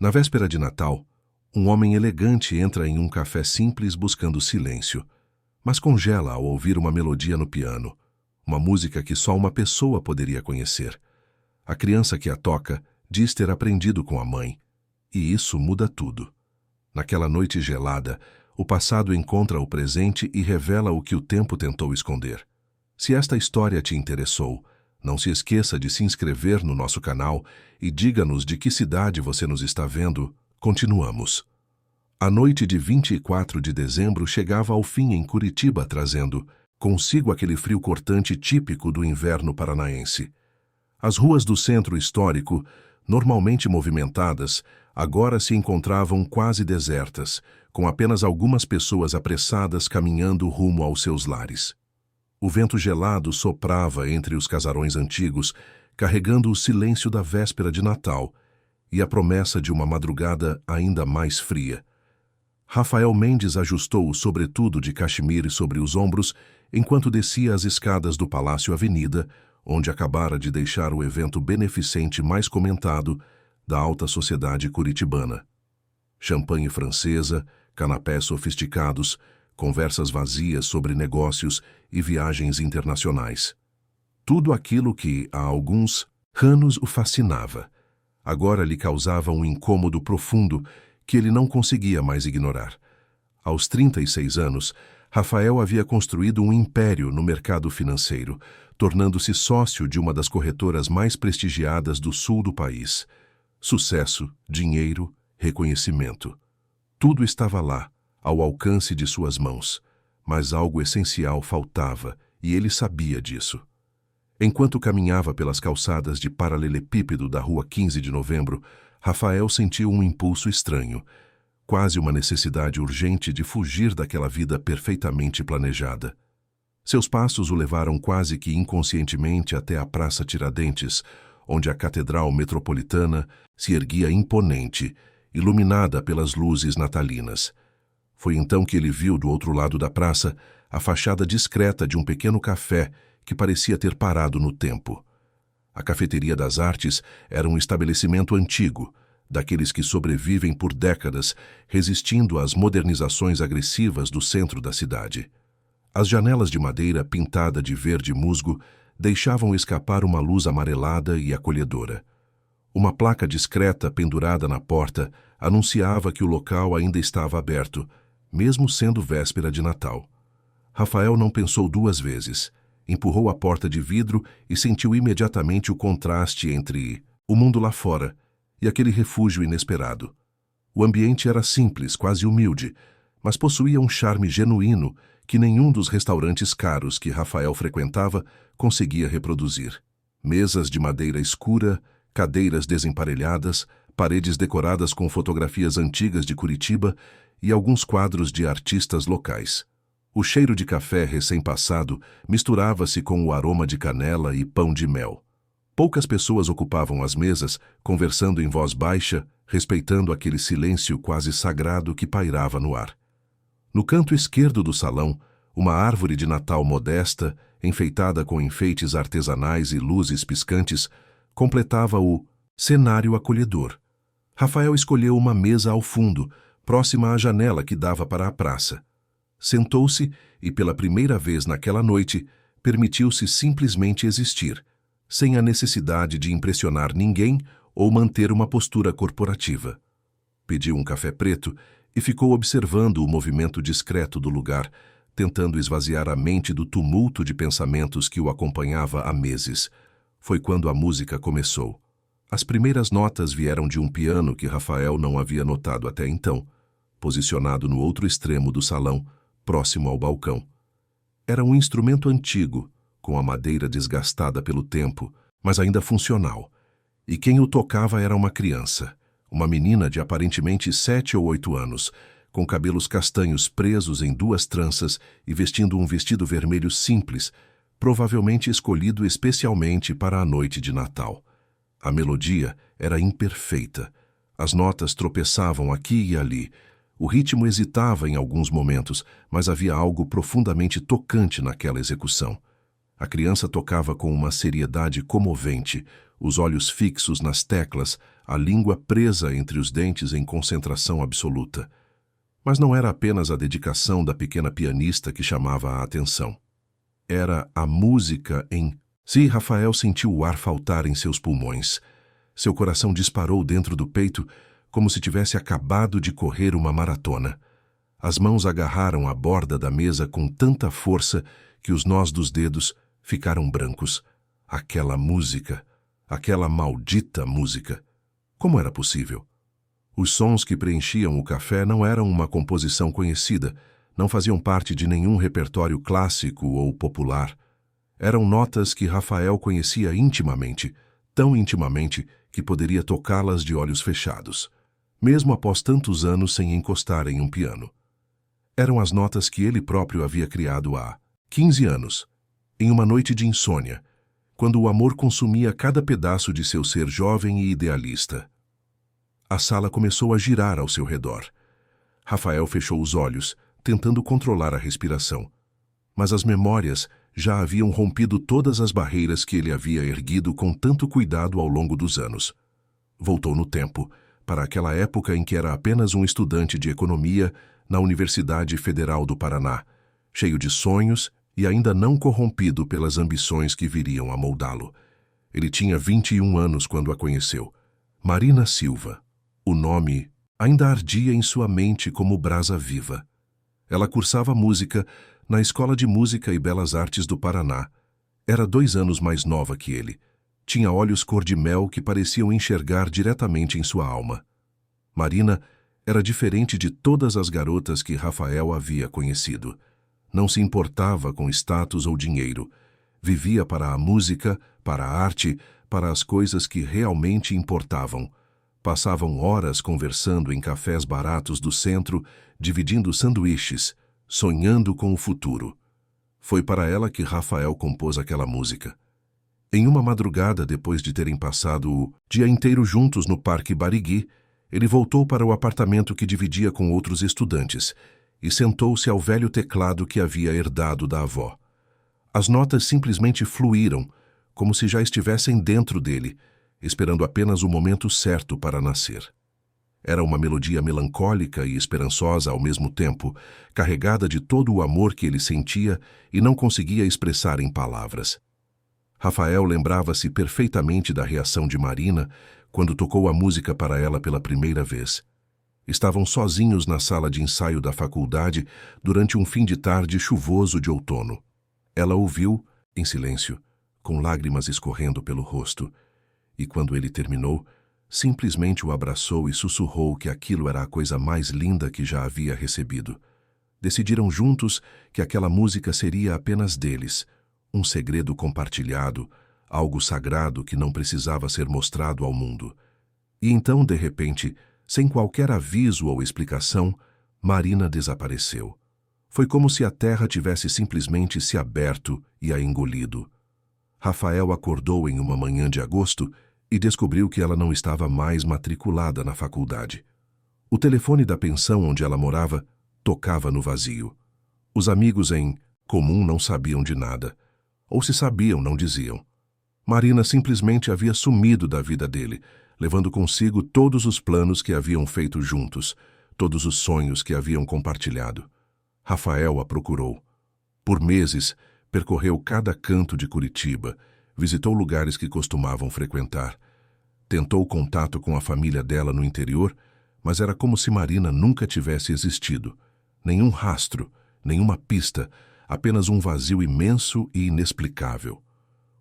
Na véspera de Natal, um homem elegante entra em um café simples buscando silêncio, mas congela ao ouvir uma melodia no piano, uma música que só uma pessoa poderia conhecer. A criança que a toca diz ter aprendido com a mãe, e isso muda tudo. Naquela noite gelada, o passado encontra o presente e revela o que o tempo tentou esconder. Se esta história te interessou, não se esqueça de se inscrever no nosso canal e diga-nos de que cidade você nos está vendo. Continuamos. A noite de 24 de dezembro chegava ao fim em Curitiba, trazendo consigo aquele frio cortante típico do inverno paranaense. As ruas do centro histórico, normalmente movimentadas, agora se encontravam quase desertas, com apenas algumas pessoas apressadas caminhando rumo aos seus lares. O vento gelado soprava entre os casarões antigos, carregando o silêncio da véspera de Natal e a promessa de uma madrugada ainda mais fria. Rafael Mendes ajustou o sobretudo de cachemire sobre os ombros enquanto descia as escadas do Palácio Avenida, onde acabara de deixar o evento beneficente mais comentado da alta sociedade curitibana. Champanhe francesa, canapés sofisticados, conversas vazias sobre negócios e viagens internacionais. Tudo aquilo que, há alguns anos, o fascinava, agora lhe causava um incômodo profundo que ele não conseguia mais ignorar. Aos 36 anos, Rafael havia construído um império no mercado financeiro, tornando-se sócio de uma das corretoras mais prestigiadas do sul do país. Sucesso, dinheiro, reconhecimento. Tudo estava lá, ao alcance de suas mãos, mas algo essencial faltava, e ele sabia disso. Enquanto caminhava pelas calçadas de paralelepípedo da Rua 15 de Novembro, Rafael sentiu um impulso estranho, quase uma necessidade urgente de fugir daquela vida perfeitamente planejada. Seus passos o levaram quase que inconscientemente até a Praça Tiradentes, onde a Catedral Metropolitana se erguia imponente, iluminada pelas luzes natalinas. Foi então que ele viu do outro lado da praça a fachada discreta de um pequeno café que parecia ter parado no tempo. A Cafeteria das Artes era um estabelecimento antigo, daqueles que sobrevivem por décadas, resistindo às modernizações agressivas do centro da cidade. As janelas de madeira pintada de verde musgo deixavam escapar uma luz amarelada e acolhedora. Uma placa discreta pendurada na porta anunciava que o local ainda estava aberto, mesmo sendo véspera de Natal. Rafael não pensou duas vezes. Empurrou a porta de vidro e sentiu imediatamente o contraste entre o mundo lá fora e aquele refúgio inesperado. O ambiente era simples, quase humilde, mas possuía um charme genuíno que nenhum dos restaurantes caros que Rafael frequentava conseguia reproduzir. Mesas de madeira escura, cadeiras desemparelhadas, paredes decoradas com fotografias antigas de Curitiba e alguns quadros de artistas locais. O cheiro de café recém-passado misturava-se com o aroma de canela e pão de mel. Poucas pessoas ocupavam as mesas, conversando em voz baixa, respeitando aquele silêncio quase sagrado que pairava no ar. No canto esquerdo do salão, uma árvore de Natal modesta, enfeitada com enfeites artesanais e luzes piscantes, completava o cenário acolhedor. Rafael escolheu uma mesa ao fundo, próxima à janela que dava para a praça. Sentou-se e, pela primeira vez naquela noite, permitiu-se simplesmente existir, sem a necessidade de impressionar ninguém ou manter uma postura corporativa. Pediu um café preto e ficou observando o movimento discreto do lugar, tentando esvaziar a mente do tumulto de pensamentos que o acompanhava há meses. Foi quando a música começou. As primeiras notas vieram de um piano que Rafael não havia notado até então, posicionado no outro extremo do salão, próximo ao balcão. Era um instrumento antigo, com a madeira desgastada pelo tempo, mas ainda funcional. E quem o tocava era uma criança, uma menina de aparentemente 7 ou 8 anos, com cabelos castanhos presos em 2 tranças e vestindo um vestido vermelho simples, provavelmente escolhido especialmente para a noite de Natal. A melodia era imperfeita. As notas tropeçavam aqui e ali. O ritmo hesitava em alguns momentos, mas havia algo profundamente tocante naquela execução. A criança tocava com uma seriedade comovente, os olhos fixos nas teclas, a língua presa entre os dentes em concentração absoluta. Mas não era apenas a dedicação da pequena pianista que chamava a atenção. Era a música em... Se Rafael sentiu o ar faltar em seus pulmões. Seu coração disparou dentro do peito como se tivesse acabado de correr uma maratona. As mãos agarraram a borda da mesa com tanta força que os nós dos dedos ficaram brancos. Aquela música, aquela maldita música. Como era possível? Os sons que preenchiam o café não eram uma composição conhecida, não faziam parte de nenhum repertório clássico ou popular. Eram notas que Rafael conhecia intimamente, tão intimamente que poderia tocá-las de olhos fechados, mesmo após tantos anos sem encostar em um piano. Eram as notas que ele próprio havia criado há 15 anos, em uma noite de insônia, quando o amor consumia cada pedaço de seu ser jovem e idealista. A sala começou a girar ao seu redor. Rafael fechou os olhos, tentando controlar a respiração. Mas as memórias já haviam rompido todas as barreiras que ele havia erguido com tanto cuidado ao longo dos anos. Voltou no tempo, para aquela época em que era apenas um estudante de economia na Universidade Federal do Paraná, cheio de sonhos e ainda não corrompido pelas ambições que viriam a moldá-lo. Ele tinha 21 anos quando a conheceu. Marina Silva. O nome ainda ardia em sua mente como brasa viva. Ela cursava música na Escola de Música e Belas Artes do Paraná. Era 2 anos mais nova que ele. Tinha olhos cor-de-mel que pareciam enxergar diretamente em sua alma. Marina era diferente de todas as garotas que Rafael havia conhecido. Não se importava com status ou dinheiro. Vivia para a música, para a arte, para as coisas que realmente importavam. Passavam horas conversando em cafés baratos do centro, dividindo sanduíches, sonhando com o futuro. Foi para ela que Rafael compôs aquela música. Em uma madrugada, depois de terem passado o dia inteiro juntos no Parque Barigui, ele voltou para o apartamento que dividia com outros estudantes e sentou-se ao velho teclado que havia herdado da avó. As notas simplesmente fluíram, como se já estivessem dentro dele, esperando apenas o momento certo para nascer. Era uma melodia melancólica e esperançosa ao mesmo tempo, carregada de todo o amor que ele sentia e não conseguia expressar em palavras. Rafael lembrava-se perfeitamente da reação de Marina quando tocou a música para ela pela primeira vez. Estavam sozinhos na sala de ensaio da faculdade durante um fim de tarde chuvoso de outono. Ela ouviu, em silêncio, com lágrimas escorrendo pelo rosto, e quando ele terminou, simplesmente o abraçou e sussurrou que aquilo era a coisa mais linda que já havia recebido. Decidiram juntos que aquela música seria apenas deles, um segredo compartilhado, algo sagrado que não precisava ser mostrado ao mundo. E então, de repente, sem qualquer aviso ou explicação, Marina desapareceu. Foi como se a terra tivesse simplesmente se aberto e a engolido. Rafael acordou em uma manhã de agosto e descobriu que ela não estava mais matriculada na faculdade. O telefone da pensão onde ela morava tocava no vazio. Os amigos em comum não sabiam de nada. Ou se sabiam, não diziam. Marina simplesmente havia sumido da vida dele, levando consigo todos os planos que haviam feito juntos, todos os sonhos que haviam compartilhado. Rafael a procurou. Por meses, percorreu cada canto de Curitiba, visitou lugares que costumavam frequentar. Tentou contato com a família dela no interior, mas era como se Marina nunca tivesse existido. Nenhum rastro, nenhuma pista, apenas um vazio imenso e inexplicável.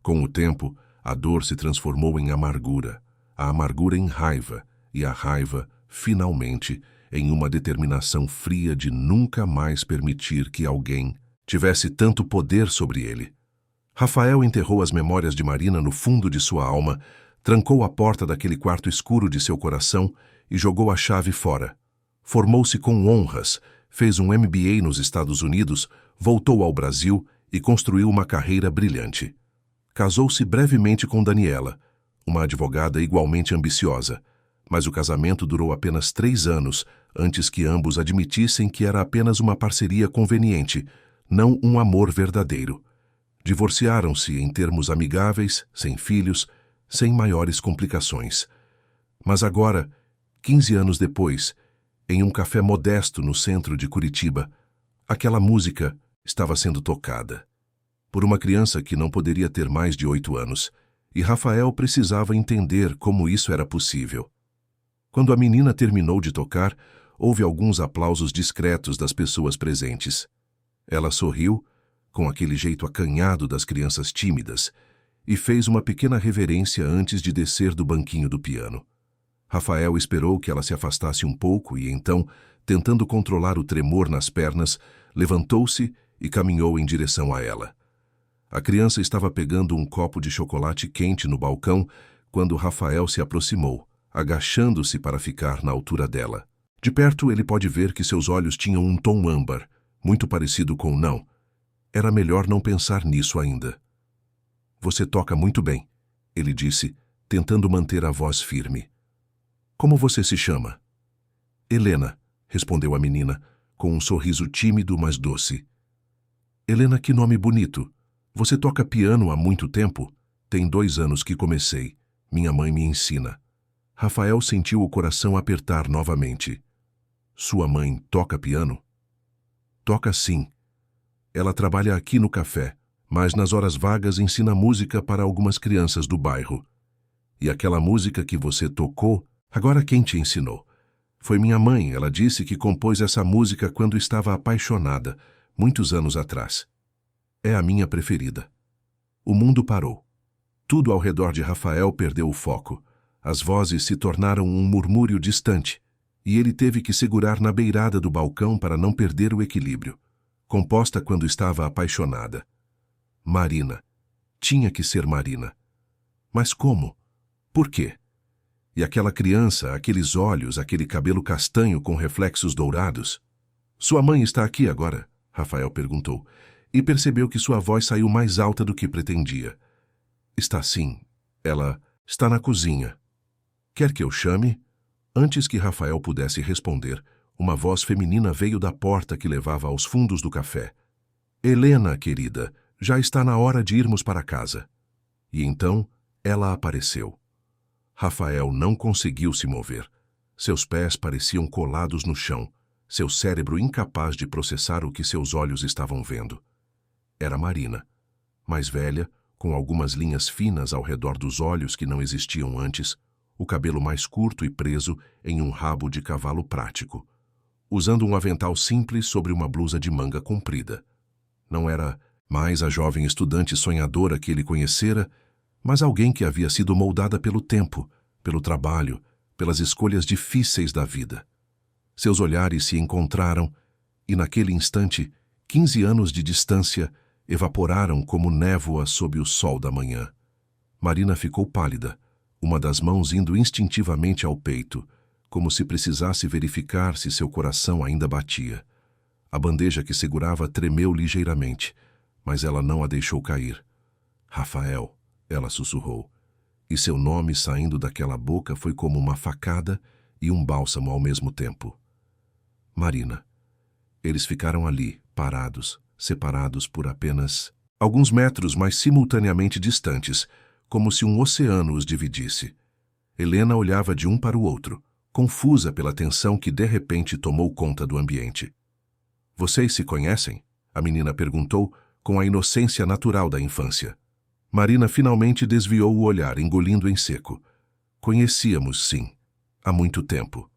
Com o tempo, a dor se transformou em amargura, a amargura em raiva e a raiva, finalmente, em uma determinação fria de nunca mais permitir que alguém tivesse tanto poder sobre ele. Rafael enterrou as memórias de Marina no fundo de sua alma, trancou a porta daquele quarto escuro de seu coração e jogou a chave fora. Formou-se com honras, fez um MBA nos Estados Unidos, voltou ao Brasil e construiu uma carreira brilhante. Casou-se brevemente com Daniela, uma advogada igualmente ambiciosa, mas o casamento durou apenas 3 anos antes que ambos admitissem que era apenas uma parceria conveniente, não um amor verdadeiro. Divorciaram-se em termos amigáveis, sem filhos, sem maiores complicações. Mas agora, 15 anos depois, em um café modesto no centro de Curitiba, aquela música estava sendo tocada por uma criança que não poderia ter mais de 8 anos, e Rafael precisava entender como isso era possível. Quando a menina terminou de tocar, houve alguns aplausos discretos das pessoas presentes. Ela sorriu, com aquele jeito acanhado das crianças tímidas, e fez uma pequena reverência antes de descer do banquinho do piano. Rafael esperou que ela se afastasse um pouco e então, tentando controlar o tremor nas pernas, levantou-se e caminhou em direção a ela. A criança estava pegando um copo de chocolate quente no balcão quando Rafael se aproximou, agachando-se para ficar na altura dela. De perto ele pode ver que seus olhos tinham um tom âmbar, muito parecido com o não. Era melhor não pensar nisso ainda. Você toca muito bem, ele disse, tentando manter a voz firme. Como você se chama? Helena, respondeu a menina, com um sorriso tímido, mas doce. Helena, que nome bonito. Você toca piano há muito tempo? Tem 2 anos que comecei. Minha mãe me ensina. Rafael sentiu o coração apertar novamente. Sua mãe toca piano? Toca sim. Ela trabalha aqui no café, mas nas horas vagas ensina música para algumas crianças do bairro. E aquela música que você tocou, agora quem te ensinou? Foi minha mãe, ela disse que compôs essa música quando estava apaixonada, muitos anos atrás. É a minha preferida. O mundo parou. Tudo ao redor de Rafael perdeu o foco. As vozes se tornaram um murmúrio distante, e ele teve que segurar na beirada do balcão para não perder o equilíbrio. Composta quando estava apaixonada. Marina. Tinha que ser Marina. Mas como? Por quê? E aquela criança, aqueles olhos, aquele cabelo castanho com reflexos dourados? Sua mãe está aqui agora? Rafael perguntou, e percebeu que sua voz saiu mais alta do que pretendia. Está sim. Ela está na cozinha. Quer que eu chame? Antes que Rafael pudesse responder, uma voz feminina veio da porta que levava aos fundos do café. Helena, querida, já está na hora de irmos para casa. E então, ela apareceu. Rafael não conseguiu se mover. Seus pés pareciam colados no chão, seu cérebro incapaz de processar o que seus olhos estavam vendo. Era Marina, mais velha, com algumas linhas finas ao redor dos olhos que não existiam antes, o cabelo mais curto e preso em um rabo de cavalo prático, usando um avental simples sobre uma blusa de manga comprida. Não era mais a jovem estudante sonhadora que ele conhecera, mas alguém que havia sido moldada pelo tempo, pelo trabalho, pelas escolhas difíceis da vida. Seus olhares se encontraram e, naquele instante, 15 anos de distância evaporaram como névoa sob o sol da manhã. Marina ficou pálida, uma das mãos indo instintivamente ao peito, como se precisasse verificar se seu coração ainda batia. A bandeja que segurava tremeu ligeiramente, mas ela não a deixou cair. Rafael, ela sussurrou, e seu nome saindo daquela boca foi como uma facada e um bálsamo ao mesmo tempo. Marina. Eles ficaram ali, parados, separados por apenas alguns metros, mas simultaneamente distantes, como se um oceano os dividisse. Helena olhava de um para o outro, confusa pela tensão que de repente tomou conta do ambiente. Vocês se conhecem? A menina perguntou, com a inocência natural da infância. Marina finalmente desviou o olhar, engolindo em seco. Conhecíamos, sim. Há muito tempo.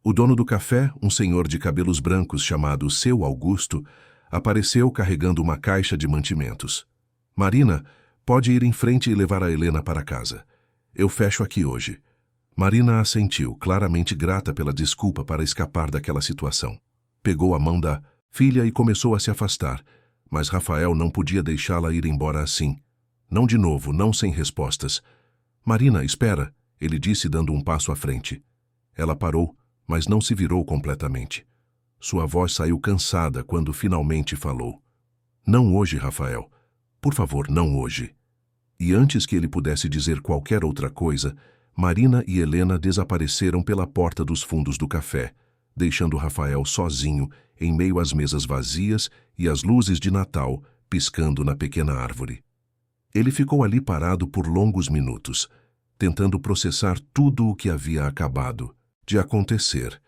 O dono do café, um senhor de cabelos brancos chamado Seu Augusto, apareceu carregando uma caixa de mantimentos. Marina, pode ir em frente e levar a Helena para casa. Eu fecho aqui hoje. Marina assentiu, claramente grata pela desculpa para escapar daquela situação. Pegou a mão da filha e começou a se afastar, mas Rafael não podia deixá-la ir embora assim. Não de novo, não sem respostas. Marina, espera, ele disse dando um passo à frente. Ela parou, mas não se virou completamente. Sua voz saiu cansada quando finalmente falou. Não hoje, Rafael. Por favor, não hoje. E antes que ele pudesse dizer qualquer outra coisa, Marina e Helena desapareceram pela porta dos fundos do café, deixando Rafael sozinho em meio às mesas vazias e às luzes de Natal piscando na pequena árvore. Ele ficou ali parado por longos minutos, tentando processar tudo o que havia acabado de acontecer.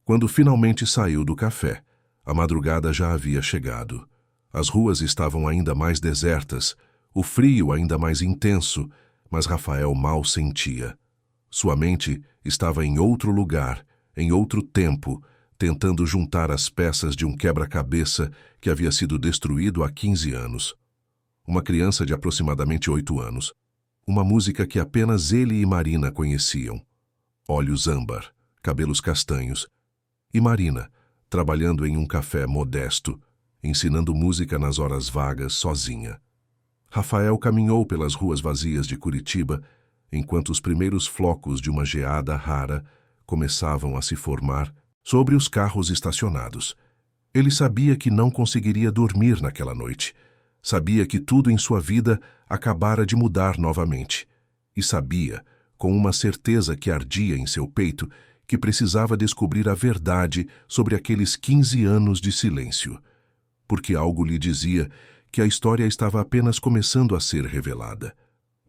Quando finalmente saiu do café, a madrugada já havia chegado. As ruas estavam ainda mais desertas, o frio ainda mais intenso, mas Rafael mal sentia. Sua mente estava em outro lugar, em outro tempo, tentando juntar as peças de um quebra-cabeça que havia sido destruído há 15 anos. Uma criança de aproximadamente 8 anos. Uma música que apenas ele e Marina conheciam. Olhos âmbar, cabelos castanhos. E Marina, trabalhando em um café modesto, ensinando música nas horas vagas sozinha. Rafael caminhou pelas ruas vazias de Curitiba, enquanto os primeiros flocos de uma geada rara começavam a se formar sobre os carros estacionados. Ele sabia que não conseguiria dormir naquela noite. Sabia que tudo em sua vida acabara de mudar novamente. E sabia, com uma certeza que ardia em seu peito, que precisava descobrir a verdade sobre aqueles 15 anos de silêncio. Porque algo lhe dizia que a história estava apenas começando a ser revelada.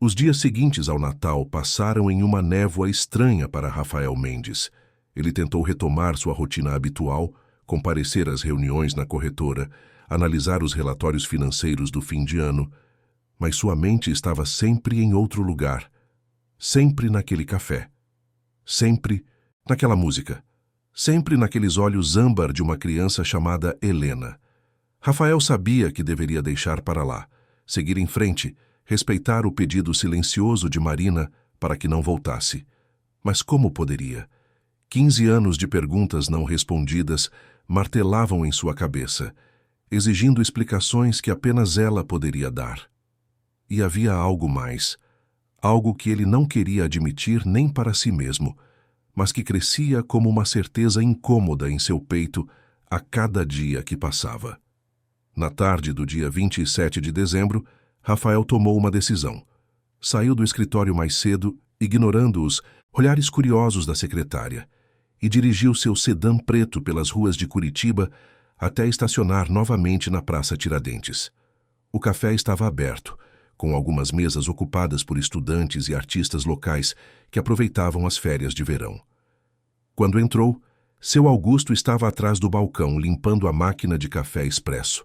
Os dias seguintes ao Natal passaram em uma névoa estranha para Rafael Mendes. Ele tentou retomar sua rotina habitual, comparecer às reuniões na corretora, analisar os relatórios financeiros do fim de ano, mas sua mente estava sempre em outro lugar, sempre naquele café, sempre naquela música, sempre naqueles olhos âmbar de uma criança chamada Helena. Rafael sabia que deveria deixar para lá, seguir em frente, respeitar o pedido silencioso de Marina para que não voltasse. Mas como poderia? 15 anos de perguntas não respondidas martelavam em sua cabeça, exigindo explicações que apenas ela poderia dar. E havia algo mais, algo que ele não queria admitir nem para si mesmo, mas que crescia como uma certeza incômoda em seu peito a cada dia que passava. Na tarde do dia 27 de dezembro, Rafael tomou uma decisão. Saiu do escritório mais cedo, ignorando os olhares curiosos da secretária, e dirigiu seu sedã preto pelas ruas de Curitiba até estacionar novamente na Praça Tiradentes. O café estava aberto, com algumas mesas ocupadas por estudantes e artistas locais que aproveitavam as férias de verão. Quando entrou, seu Augusto estava atrás do balcão limpando a máquina de café expresso.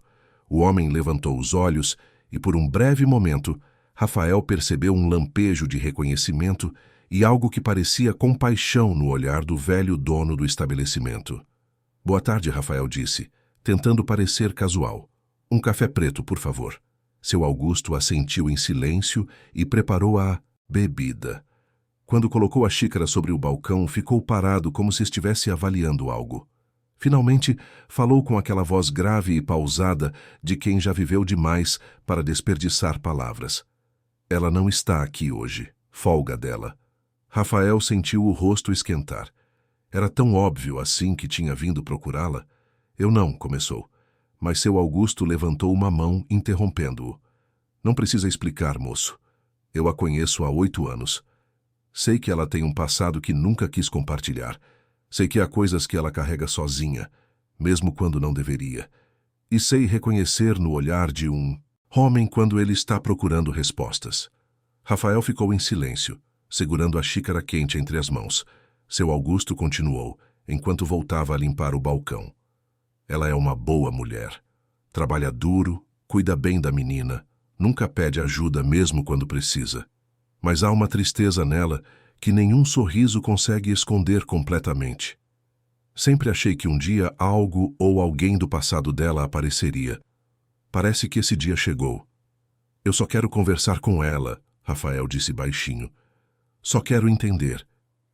O homem levantou os olhos e, por um breve momento, Rafael percebeu um lampejo de reconhecimento e algo que parecia compaixão no olhar do velho dono do estabelecimento. "Boa tarde", Rafael disse, tentando parecer casual. "Um café preto, por favor." Seu Augusto assentiu em silêncio e preparou a bebida. Quando colocou a xícara sobre o balcão, ficou parado como se estivesse avaliando algo. Finalmente, falou com aquela voz grave e pausada de quem já viveu demais para desperdiçar palavras. "Ela não está aqui hoje. Folga dela." Rafael sentiu o rosto esquentar. Era tão óbvio assim que tinha vindo procurá-la. "Eu não", começou, mas seu Augusto levantou uma mão, interrompendo-o. "Não precisa explicar, moço. Eu a conheço há 8 anos. Sei que ela tem um passado que nunca quis compartilhar. Sei que há coisas que ela carrega sozinha, mesmo quando não deveria. E sei reconhecer no olhar de um homem quando ele está procurando respostas." Rafael ficou em silêncio, segurando a xícara quente entre as mãos. Seu Augusto continuou, enquanto voltava a limpar o balcão. "Ela é uma boa mulher. Trabalha duro, cuida bem da menina, nunca pede ajuda mesmo quando precisa. Mas há uma tristeza nela que nenhum sorriso consegue esconder completamente. Sempre achei que um dia algo ou alguém do passado dela apareceria. Parece que esse dia chegou. Eu só quero conversar com ela", Rafael disse baixinho. "Só quero entender.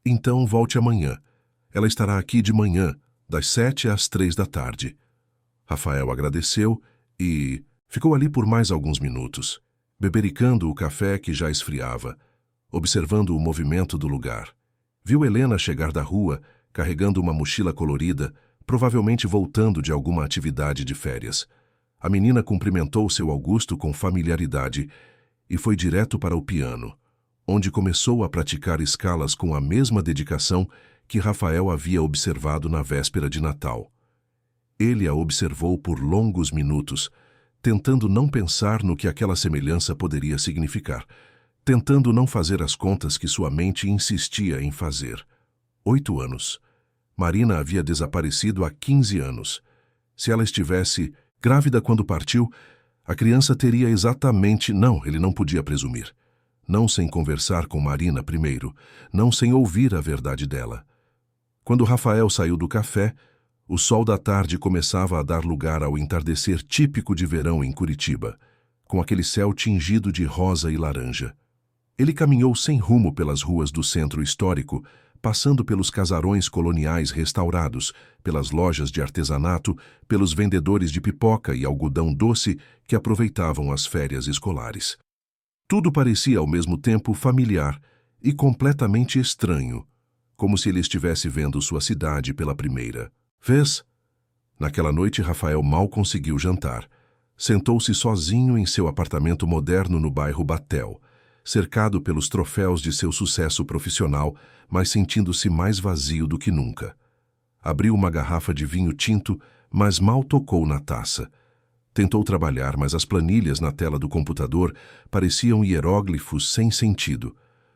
Então volte amanhã. Ela estará aqui de manhã, das 7 às 3 da tarde." Rafael agradeceu e ficou ali por mais alguns minutos, bebericando o café que já esfriava, observando o movimento do lugar. Viu Helena chegar da rua, carregando uma mochila colorida, provavelmente voltando de alguma atividade de férias. A menina cumprimentou seu Augusto com familiaridade e foi direto para o piano, onde começou a praticar escalas com a mesma dedicação que Rafael havia observado na véspera de Natal. Ele a observou por longos minutos, tentando não pensar no que aquela semelhança poderia significar. tentando não fazer as contas que sua mente insistia em fazer. 8 anos. Marina havia desaparecido há 15 anos. Se ela estivesse grávida quando partiu, a criança teria exatamente... Não, ele não podia presumir. Não sem conversar com Marina primeiro, não sem ouvir a verdade dela. Quando Rafael saiu do café, o sol da tarde começava a dar lugar ao entardecer típico de verão em Curitiba, com aquele céu tingido de rosa e laranja. Ele caminhou sem rumo pelas ruas do centro histórico, passando pelos casarões coloniais restaurados, pelas lojas de artesanato, pelos vendedores de pipoca e algodão doce que aproveitavam as férias escolares. Tudo parecia ao mesmo tempo familiar e completamente estranho, como se ele estivesse vendo sua cidade pela primeira vez. Naquela noite, Rafael mal conseguiu jantar. Sentou-se sozinho em seu apartamento moderno no bairro Batel, cercado pelos troféus de seu sucesso profissional, mas sentindo-se mais vazio do que nunca. Abriu uma garrafa de vinho tinto, mas mal tocou na taça. Tentou trabalhar, mas as planilhas na tela do computador pareciam hieróglifos sem sentido.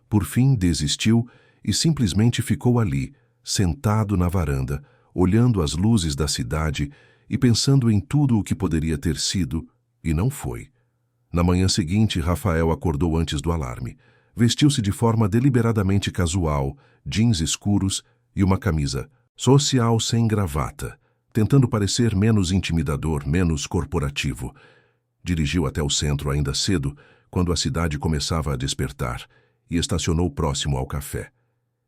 Por fim, desistiu e simplesmente ficou ali, sentado na varanda, olhando as luzes da cidade e pensando em tudo o que poderia ter sido, e não foi. Na manhã seguinte, Rafael acordou antes do alarme. Vestiu-se de forma deliberadamente casual, jeans escuros e uma camisa social sem gravata, tentando parecer menos intimidador, menos corporativo. Dirigiu até o centro ainda cedo, quando a cidade começava a despertar, e estacionou próximo ao café.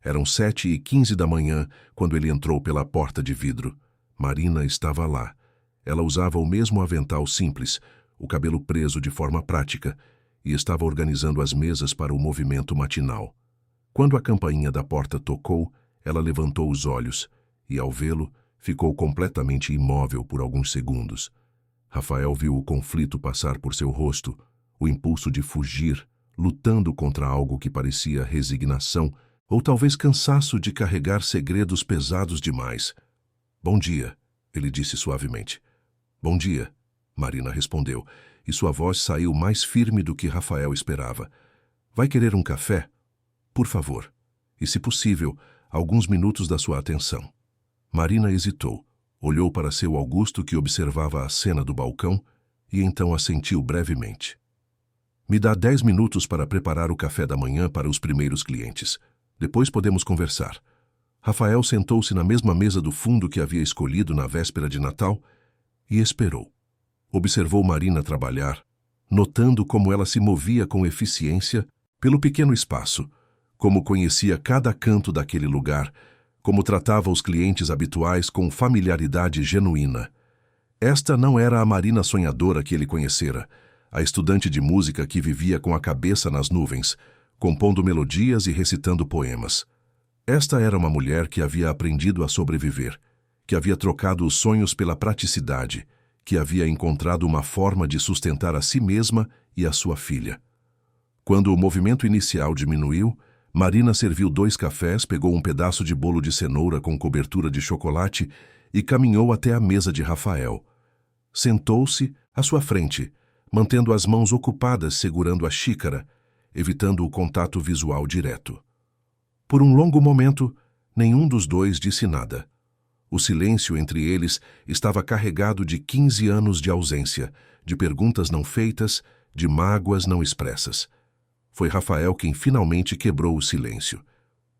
Eram 7h15 da manhã quando ele entrou pela porta de vidro. Marina estava lá. Ela usava o mesmo avental simples, o cabelo preso de forma prática, e estava organizando as mesas para o movimento matinal. Quando a campainha da porta tocou, ela levantou os olhos e, ao vê-lo, ficou completamente imóvel por alguns segundos. Rafael viu o conflito passar por seu rosto, o impulso de fugir, lutando contra algo que parecia resignação ou talvez cansaço de carregar segredos pesados demais. "Bom dia", ele disse suavemente. "Bom dia", Marina respondeu, e sua voz saiu mais firme do que Rafael esperava. "Vai querer um café? Por favor. E, se possível, alguns minutos da sua atenção." Marina hesitou, olhou para seu Augusto que observava a cena do balcão e então assentiu brevemente. "Me dá 10 minutos para preparar o café da manhã para os primeiros clientes. Depois podemos conversar." Rafael sentou-se na mesma mesa do fundo que havia escolhido na véspera de Natal e esperou. Observou Marina trabalhar, notando como ela se movia com eficiência pelo pequeno espaço, como conhecia cada canto daquele lugar, como tratava os clientes habituais com familiaridade genuína. Esta não era a Marina sonhadora que ele conhecera, a estudante de música que vivia com a cabeça nas nuvens, compondo melodias e recitando poemas. Esta era uma mulher que havia aprendido a sobreviver, que havia trocado os sonhos pela praticidade, que havia encontrado uma forma de sustentar a si mesma e a sua filha. Quando o movimento inicial diminuiu, Marina serviu 2 cafés, pegou um pedaço de bolo de cenoura com cobertura de chocolate e caminhou até a mesa de Rafael. Sentou-se à sua frente, mantendo as mãos ocupadas segurando a xícara, evitando o contato visual direto. Por um longo momento, nenhum dos dois disse nada. O silêncio entre eles estava carregado de 15 anos de ausência, de perguntas não feitas, de mágoas não expressas. Foi Rafael quem finalmente quebrou o silêncio.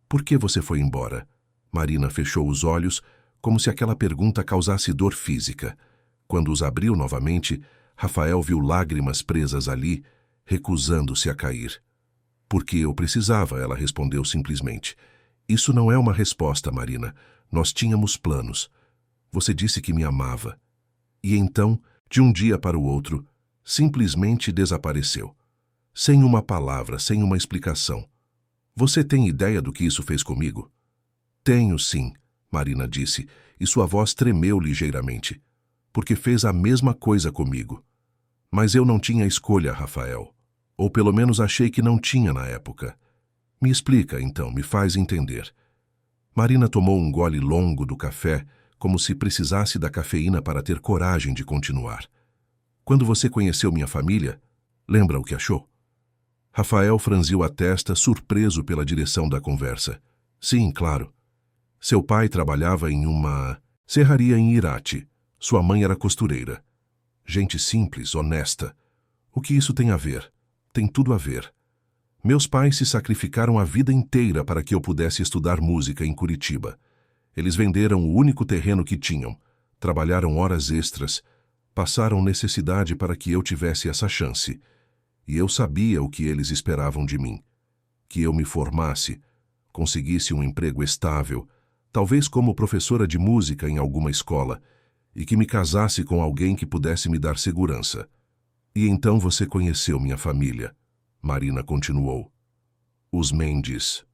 "Por que você foi embora?" Marina fechou os olhos, como se aquela pergunta causasse dor física. Quando os abriu novamente, Rafael viu lágrimas presas ali, recusando-se a cair. "Porque eu precisava", ela respondeu simplesmente. "Isso não é uma resposta, Marina. Nós tínhamos planos. Você disse que me amava. E então, de um dia para o outro, simplesmente desapareceu. Sem uma palavra, sem uma explicação. Você tem ideia do que isso fez comigo?" "Tenho, sim", Marina disse, e sua voz tremeu ligeiramente. "Porque fez a mesma coisa comigo. Mas eu não tinha escolha, Rafael. Ou pelo menos achei que não tinha na época. Me explica, então, me faz entender." Marina tomou um gole longo do café, como se precisasse da cafeína para ter coragem de continuar. "Quando você conheceu minha família, lembra o que achou?" Rafael franziu a testa, surpreso pela direção da conversa. Sim, claro. Seu pai trabalhava em uma serraria em Irati. Sua mãe era costureira. Gente simples, honesta. O que isso tem a ver? Tem tudo a ver. Meus pais se sacrificaram a vida inteira para que eu pudesse estudar música em Curitiba. Eles venderam o único terreno que tinham, trabalharam horas extras, passaram necessidade para que eu tivesse essa chance. E eu sabia o que eles esperavam de mim. Que eu me formasse, conseguisse um emprego estável, talvez como professora de música em alguma escola, e que me casasse com alguém que pudesse me dar segurança. E então você conheceu minha família, Marina continuou. Os Mendes.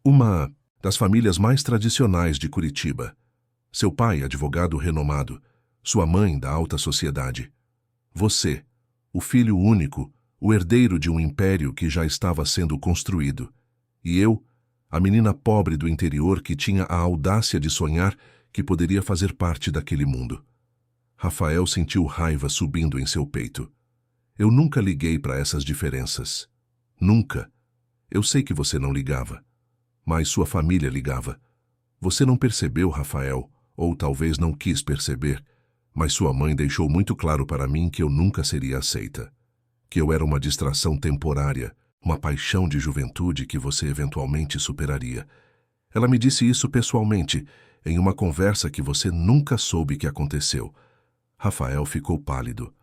Uma das famílias mais tradicionais de Curitiba. Seu pai, advogado renomado, sua mãe da alta sociedade. Você, o filho único, o herdeiro de um império que já estava sendo construído. E eu, a menina pobre do interior que tinha a audácia de sonhar que poderia fazer parte daquele mundo. Rafael sentiu raiva subindo em seu peito. Eu nunca liguei para essas diferenças. Nunca. Eu sei que você não ligava. Mas sua família ligava. Você não percebeu, Rafael, ou talvez não quis perceber, mas sua mãe deixou muito claro para mim que eu nunca seria aceita. Que eu era uma distração temporária, uma paixão de juventude que você eventualmente superaria. Ela me disse isso pessoalmente, em uma conversa que você nunca soube que aconteceu. Rafael ficou pálido.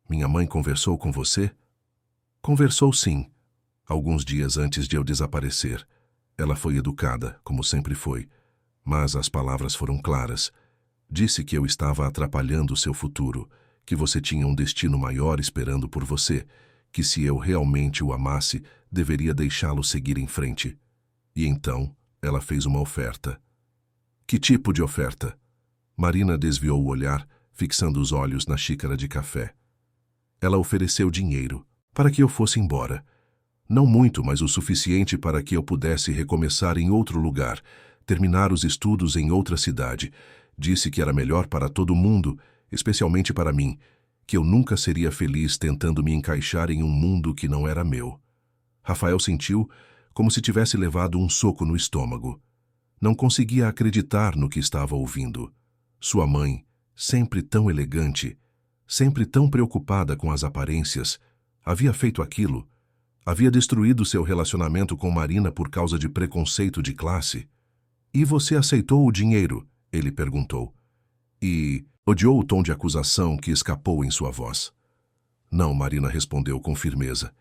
Minha mãe conversou com você? Conversou sim, alguns dias antes de eu desaparecer. Ela foi educada, como sempre foi, mas as palavras foram claras. Disse que eu estava atrapalhando o seu futuro, que você tinha um destino maior esperando por você, que se eu realmente o amasse, deveria deixá-lo seguir em frente. E então, ela fez uma oferta. Que tipo de oferta? Marina desviou o olhar, fixando os olhos na xícara de café. Ela ofereceu dinheiro, para que eu fosse embora. Não muito, mas o suficiente para que eu pudesse recomeçar em outro lugar, terminar os estudos em outra cidade. Disse que era melhor para todo mundo, especialmente para mim, que eu nunca seria feliz tentando me encaixar em um mundo que não era meu. Rafael sentiu como se tivesse levado um soco no estômago. Não conseguia acreditar no que estava ouvindo. Sua mãe, sempre tão elegante, sempre tão preocupada com as aparências, havia feito aquilo. Havia destruído seu relacionamento com Marina por causa de preconceito de classe. E você aceitou o dinheiro? Ele perguntou. E odiou o tom de acusação que escapou em sua voz. Não, Marina respondeu com firmeza.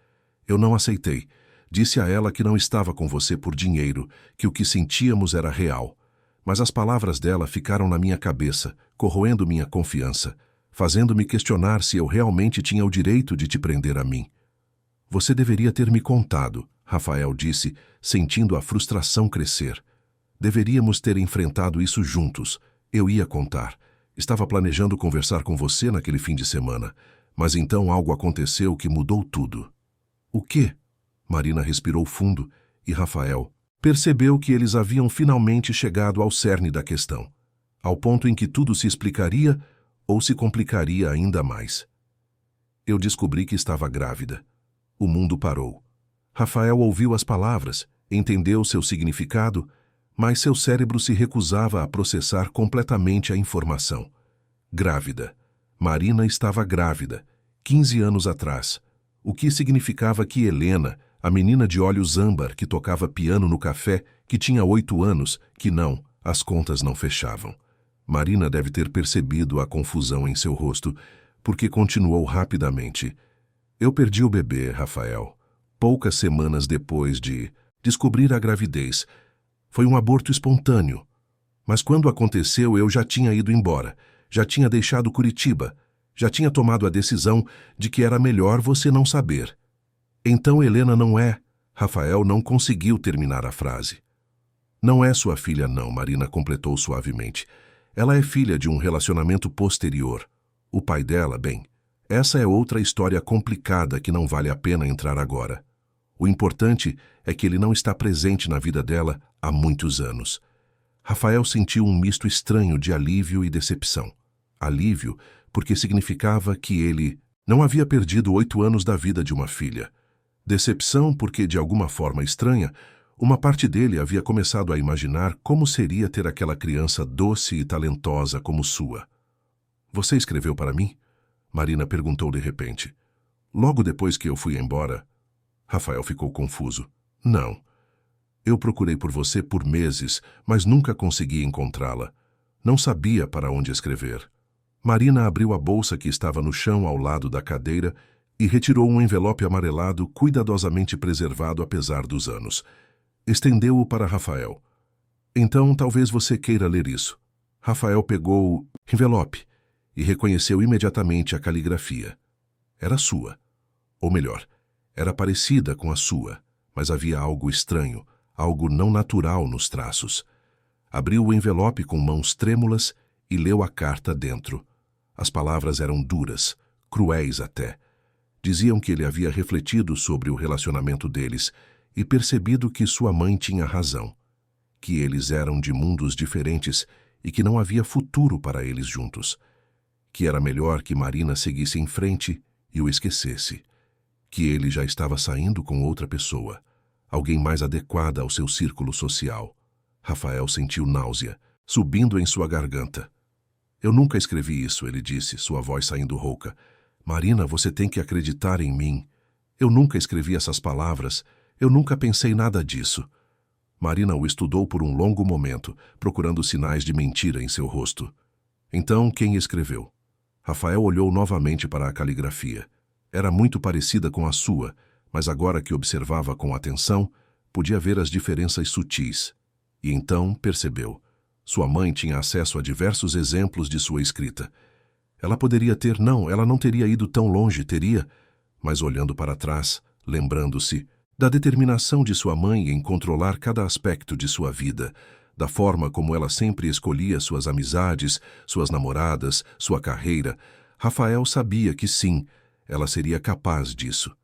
Eu não aceitei. Disse a ela que não estava com você por dinheiro, que o que sentíamos era real. Mas as palavras dela ficaram na minha cabeça, corroendo minha confiança, fazendo-me questionar se eu realmente tinha o direito de te prender a mim. Você deveria ter me contado, Rafael disse, sentindo a frustração crescer. Deveríamos ter enfrentado isso juntos. Eu ia contar. Estava planejando conversar com você naquele fim de semana, mas então algo aconteceu que mudou tudo. O quê? Marina respirou fundo e Rafael percebeu que eles haviam finalmente chegado ao cerne da questão, ao ponto em que tudo se explicaria ou se complicaria ainda mais. Eu descobri que estava grávida. O mundo parou. Rafael ouviu as palavras, entendeu seu significado, mas seu cérebro se recusava a processar completamente a informação. Grávida. Marina estava grávida, 15 anos atrás, o que significava que Helena, a menina de olhos âmbar que tocava piano no café, que tinha 8 anos, que não, as contas não fechavam. Marina deve ter percebido a confusão em seu rosto, porque continuou rapidamente. Eu perdi o bebê, Rafael, poucas semanas depois de descobrir a gravidez. Foi um aborto espontâneo. Mas quando aconteceu, eu já tinha ido embora, já tinha deixado Curitiba, já tinha tomado a decisão de que era melhor você não saber. Então Helena não é... Rafael não conseguiu terminar a frase. Não é sua filha não, Marina completou suavemente. Ela é filha de um relacionamento posterior. O pai dela, bem... Essa é outra história complicada que não vale a pena entrar agora. O importante é que ele não está presente na vida dela há muitos anos. Rafael sentiu um misto estranho de alívio e decepção. Alívio porque significava que ele não havia perdido 8 anos da vida de uma filha. Decepção porque, de alguma forma estranha, uma parte dele havia começado a imaginar como seria ter aquela criança doce e talentosa como sua. Você escreveu para mim? Marina perguntou de repente. Logo depois que eu fui embora. Rafael ficou confuso. Não. Eu procurei por você por meses, mas nunca consegui encontrá-la. Não sabia para onde escrever. Marina abriu a bolsa que estava no chão ao lado da cadeira e retirou um envelope amarelado cuidadosamente preservado apesar dos anos. Estendeu-o para Rafael. Então, talvez você queira ler isso. Rafael pegou o envelope e reconheceu imediatamente a caligrafia. Era sua. Ou melhor, era parecida com a sua, mas havia algo estranho, algo não natural nos traços. Abriu o envelope com mãos trêmulas e leu a carta dentro. As palavras eram duras, cruéis até. Diziam que ele havia refletido sobre o relacionamento deles e percebido que sua mãe tinha razão, que eles eram de mundos diferentes e que não havia futuro para eles juntos, que era melhor que Marina seguisse em frente e o esquecesse, que ele já estava saindo com outra pessoa, alguém mais adequada ao seu círculo social. Rafael sentiu náusea, subindo em sua garganta. Eu nunca escrevi isso, ele disse, sua voz saindo rouca. Marina, você tem que acreditar em mim. Eu nunca escrevi essas palavras. Eu nunca pensei nada disso. Marina o estudou por um longo momento, procurando sinais de mentira em seu rosto. Então, quem escreveu? Rafael olhou novamente para a caligrafia. Era muito parecida com a sua, mas agora que observava com atenção, podia ver as diferenças sutis. E então percebeu. Sua mãe tinha acesso a diversos exemplos de sua escrita. Ela poderia ter, ela não teria ido tão longe, teria, mas olhando para trás, lembrando-se da determinação de sua mãe em controlar cada aspecto de sua vida, da forma como ela sempre escolhia suas amizades, suas namoradas, sua carreira, Rafael sabia que sim, ela seria capaz disso.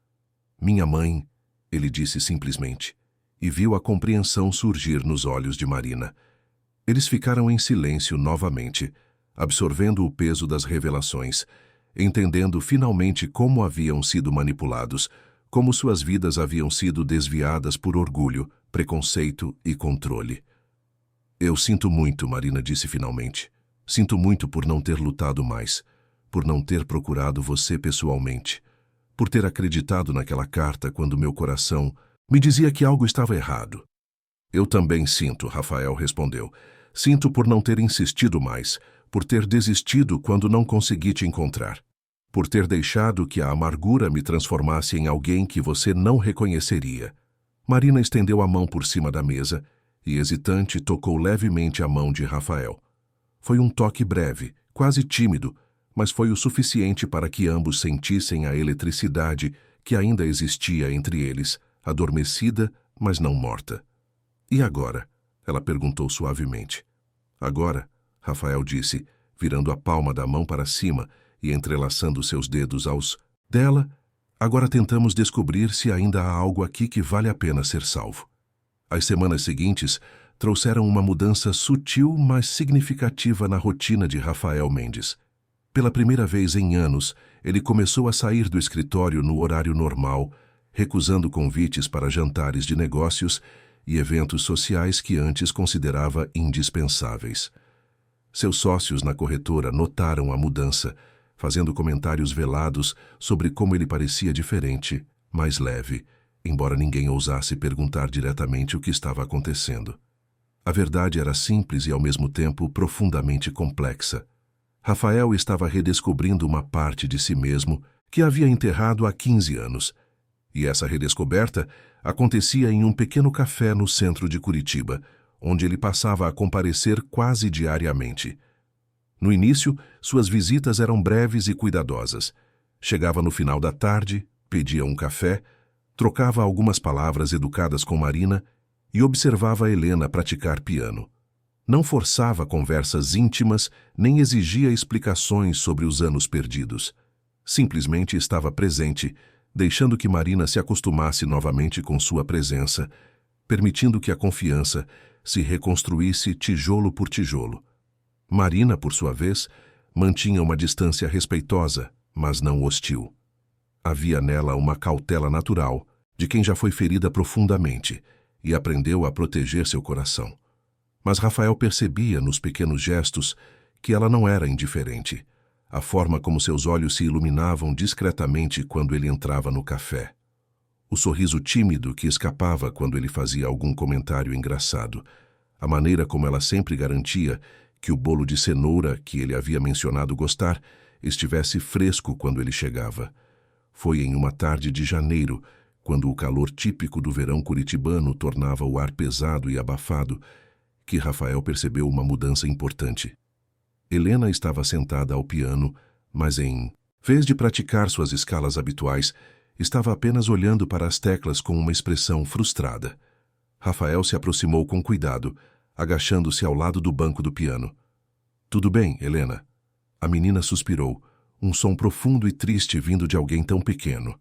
Minha mãe, ele disse simplesmente, e viu a compreensão surgir nos olhos de Marina. Eles ficaram em silêncio novamente, absorvendo o peso das revelações, entendendo finalmente como haviam sido manipulados, como suas vidas haviam sido desviadas por orgulho, preconceito e controle. Eu sinto muito, Marina disse finalmente. Sinto muito por não ter lutado mais, por não ter procurado você pessoalmente, por ter acreditado naquela carta quando meu coração me dizia que algo estava errado. Eu também sinto, Rafael respondeu. Sinto por não ter insistido mais, por ter desistido quando não consegui te encontrar, por ter deixado que a amargura me transformasse em alguém que você não reconheceria. Marina estendeu a mão por cima da mesa e, hesitante, tocou levemente a mão de Rafael. Foi um toque breve, quase tímido, mas foi o suficiente para que ambos sentissem a eletricidade que ainda existia entre eles, adormecida, mas não morta. E agora? Ela perguntou suavemente. Agora, Rafael disse, virando a palma da mão para cima e entrelaçando seus dedos aos dela, agora tentamos descobrir se ainda há algo aqui que vale a pena ser salvo. As semanas seguintes trouxeram uma mudança sutil, mas significativa na rotina de Rafael Mendes. Pela primeira vez em anos, ele começou a sair do escritório no horário normal, recusando convites para jantares de negócios e eventos sociais que antes considerava indispensáveis. Seus sócios na corretora notaram a mudança, fazendo comentários velados sobre como ele parecia diferente, mais leve, embora ninguém ousasse perguntar diretamente o que estava acontecendo. A verdade era simples e, ao mesmo tempo, profundamente complexa. Rafael estava redescobrindo uma parte de si mesmo que havia enterrado há 15 anos, e essa redescoberta acontecia em um pequeno café no centro de Curitiba, onde ele passava a comparecer quase diariamente. No início, suas visitas eram breves e cuidadosas. Chegava no final da tarde, pedia um café, trocava algumas palavras educadas com Marina e observava Helena praticar piano. Não forçava conversas íntimas, nem exigia explicações sobre os anos perdidos. Simplesmente estava presente, deixando que Marina se acostumasse novamente com sua presença, permitindo que a confiança se reconstruísse tijolo por tijolo. Marina, por sua vez, mantinha uma distância respeitosa, mas não hostil. Havia nela uma cautela natural, de quem já foi ferida profundamente e aprendeu a proteger seu coração. Mas Rafael percebia nos pequenos gestos que ela não era indiferente, a forma como seus olhos se iluminavam discretamente quando ele entrava no café, o sorriso tímido que escapava quando ele fazia algum comentário engraçado, a maneira como ela sempre garantia que o bolo de cenoura que ele havia mencionado gostar estivesse fresco quando ele chegava. Foi em uma tarde de janeiro, quando o calor típico do verão curitibano tornava o ar pesado e abafado, que Rafael percebeu uma mudança importante. Helena estava sentada ao piano, mas em vez de praticar suas escalas habituais, estava apenas olhando para as teclas com uma expressão frustrada. Rafael se aproximou com cuidado, agachando-se ao lado do banco do piano. "Tudo bem, Helena?" A menina suspirou, um som profundo e triste vindo de alguém tão pequeno.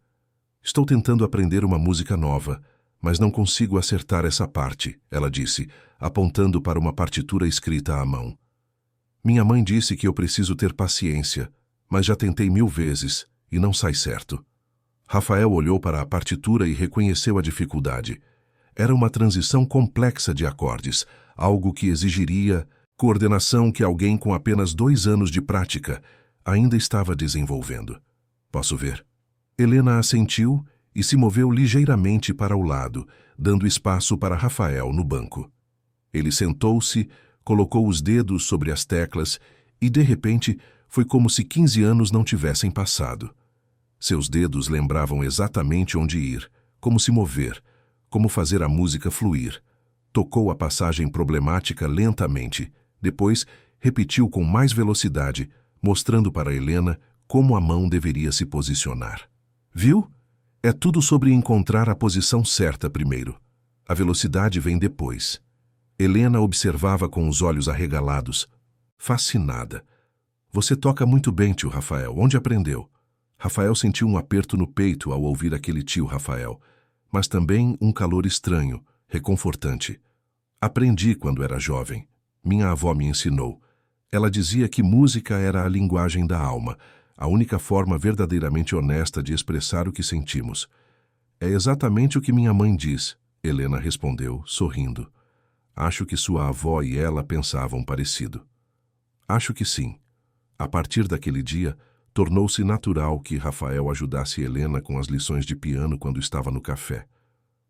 "Estou tentando aprender uma música nova, mas não consigo acertar essa parte", ela disse, apontando para uma partitura escrita à mão. "Minha mãe disse que eu preciso ter paciência, mas já tentei 1000 vezes e não sai certo." Rafael olhou para a partitura e reconheceu a dificuldade. Era uma transição complexa de acordes, algo que exigiria coordenação que alguém com apenas 2 anos de prática ainda estava desenvolvendo. "Posso ver?" Helena assentiu e se moveu ligeiramente para o lado, dando espaço para Rafael no banco. Ele sentou-se, colocou os dedos sobre as teclas e, de repente, foi como se 15 anos não tivessem passado. Seus dedos lembravam exatamente onde ir, como se mover, como fazer a música fluir. Tocou a passagem problemática lentamente, depois repetiu com mais velocidade, mostrando para Helena como a mão deveria se posicionar. "Viu? É tudo sobre encontrar a posição certa primeiro. A velocidade vem depois." Helena observava com os olhos arregalados, fascinada. "Você toca muito bem, tio Rafael. Onde aprendeu?" Rafael sentiu um aperto no peito ao ouvir aquele tio Rafael, mas também um calor estranho, reconfortante. "Aprendi quando era jovem. Minha avó me ensinou. Ela dizia que música era a linguagem da alma, a única forma verdadeiramente honesta de expressar o que sentimos." "É exatamente o que minha mãe diz", Helena respondeu, sorrindo. "Acho que sua avó e ela pensavam parecido." "Acho que sim." A partir daquele dia, tornou-se natural que Rafael ajudasse Helena com as lições de piano quando estava no café.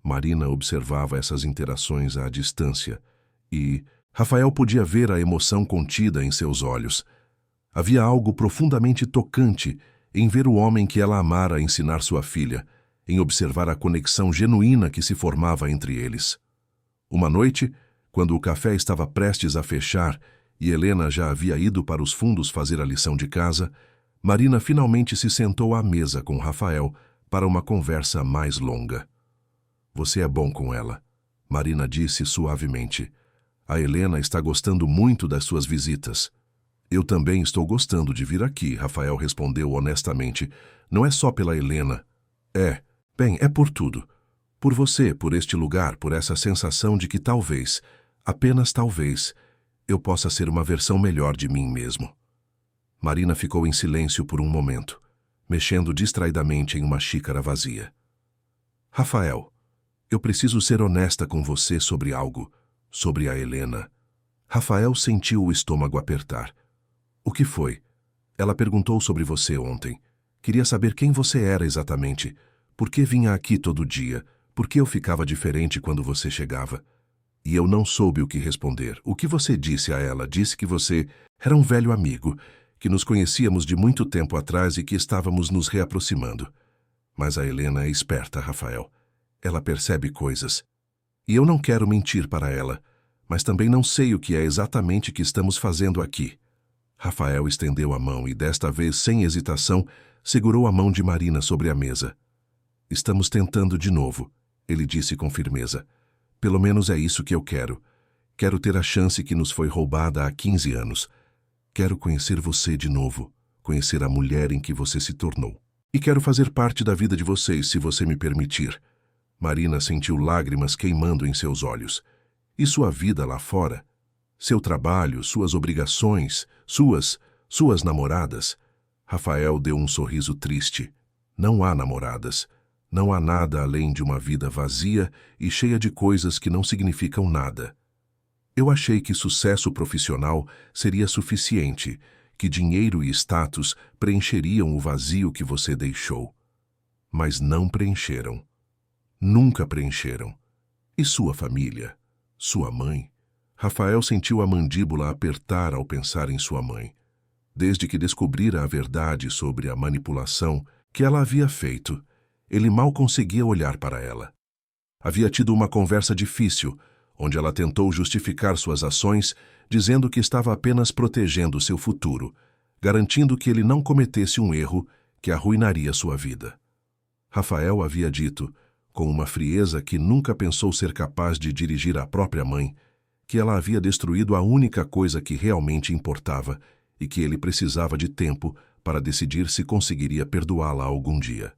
Marina observava essas interações à distância e Rafael podia ver a emoção contida em seus olhos. Havia algo profundamente tocante em ver o homem que ela amara ensinar sua filha, em observar a conexão genuína que se formava entre eles. Uma noite, quando o café estava prestes a fechar e Helena já havia ido para os fundos fazer a lição de casa, Marina finalmente se sentou à mesa com Rafael para uma conversa mais longa. "Você é bom com ela", Marina disse suavemente. "A Helena está gostando muito das suas visitas." "Eu também estou gostando de vir aqui", Rafael respondeu honestamente. "Não é só pela Helena. É por tudo. Por você, por este lugar, por essa sensação de que talvez, apenas talvez, eu possa ser uma versão melhor de mim mesmo." Marina ficou em silêncio por um momento, mexendo distraidamente em uma xícara vazia. "Rafael, eu preciso ser honesta com você sobre algo, sobre a Helena." Rafael sentiu o estômago apertar. "O que foi?" "Ela perguntou sobre você ontem. Queria saber quem você era exatamente. Por que vinha aqui todo dia? Por que eu ficava diferente quando você chegava?" E eu não soube o que responder. "O que você disse a ela?" "Disse que você era um velho amigo, que nos conhecíamos de muito tempo atrás e que estávamos nos reaproximando." "Mas a Helena é esperta, Rafael. Ela percebe coisas. E eu não quero mentir para ela, mas também não sei o que é exatamente que estamos fazendo aqui." Rafael estendeu a mão e, desta vez sem hesitação, segurou a mão de Marina sobre a mesa. "Estamos tentando de novo", ele disse com firmeza. "Pelo menos é isso que eu quero. Quero ter a chance que nos foi roubada há 15 anos. Quero conhecer você de novo, conhecer a mulher em que você se tornou. E quero fazer parte da vida de vocês, se você me permitir." Marina sentiu lágrimas queimando em seus olhos. "E sua vida lá fora? Seu trabalho, suas obrigações, suas namoradas?" Rafael deu um sorriso triste. "Não há namoradas. Não há nada além de uma vida vazia e cheia de coisas que não significam nada. Eu achei que sucesso profissional seria suficiente, que dinheiro e status preencheriam o vazio que você deixou. Mas não preencheram. Nunca preencheram. E sua família? Sua mãe? Rafael sentiu a mandíbula apertar ao pensar em sua mãe. Desde que descobrira a verdade sobre a manipulação que ela havia feito, ele mal conseguia olhar para ela. Havia tido uma conversa difícil, onde ela tentou justificar suas ações, dizendo que estava apenas protegendo seu futuro, garantindo que ele não cometesse um erro que arruinaria sua vida. Rafael havia dito, com uma frieza que nunca pensou ser capaz de dirigir à própria mãe, que ela havia destruído a única coisa que realmente importava e que ele precisava de tempo para decidir se conseguiria perdoá-la algum dia.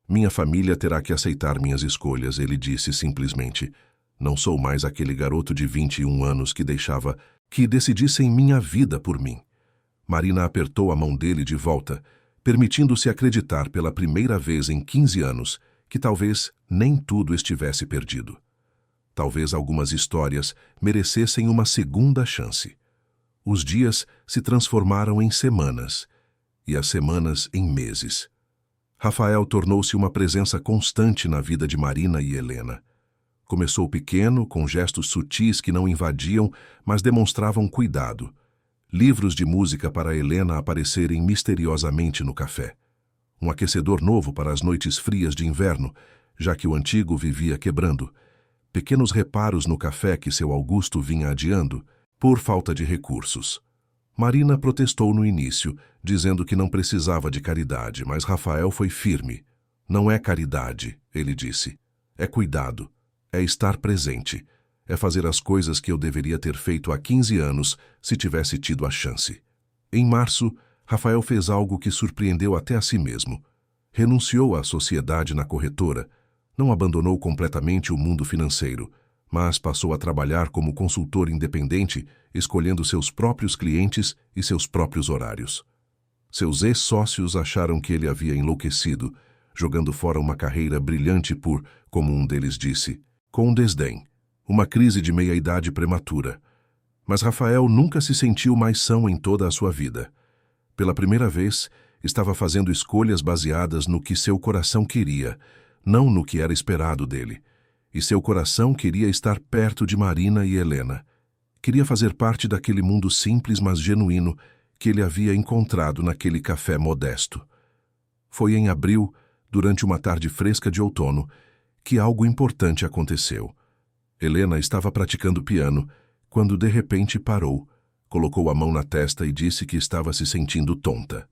Minha família terá que aceitar minhas escolhas, ele disse simplesmente. Não sou mais aquele garoto de 21 anos que deixava que decidissem minha vida por mim. Marina apertou a mão dele de volta, permitindo-se acreditar pela primeira vez em 15 anos que talvez nem tudo estivesse perdido. Talvez algumas histórias merecessem uma segunda chance. Os dias se transformaram em semanas, e as semanas em meses. Rafael tornou-se uma presença constante na vida de Marina e Helena. Começou pequeno, com gestos sutis que não invadiam, mas demonstravam cuidado. Livros de música para Helena aparecerem misteriosamente no café. Um aquecedor novo para as noites frias de inverno, já que o antigo vivia quebrando. Pequenos reparos no café que seu Augusto vinha adiando, por falta de recursos. Marina protestou no início, dizendo que não precisava de caridade, mas Rafael foi firme. Não é caridade, ele disse. É cuidado. É estar presente. É fazer as coisas que eu deveria ter feito há 15 anos se tivesse tido a chance. Em março, Rafael fez algo que surpreendeu até a si mesmo. Renunciou à sociedade na corretora. Não abandonou completamente o mundo financeiro, mas passou a trabalhar como consultor independente, escolhendo seus próprios clientes e seus próprios horários. Seus ex-sócios acharam que ele havia enlouquecido, jogando fora uma carreira brilhante por, como um deles disse, com desdém, uma crise de meia-idade prematura. Mas Rafael nunca se sentiu mais são em toda a sua vida. Pela primeira vez, estava fazendo escolhas baseadas no que seu coração queria, não no que era esperado dele. E seu coração queria estar perto de Marina e Helena. Queria fazer parte daquele mundo simples, mas genuíno, que ele havia encontrado naquele café modesto. Foi em abril, durante uma tarde fresca de outono, que algo importante aconteceu. Helena estava praticando piano, quando de repente parou, colocou a mão na testa e disse que estava se sentindo tonta.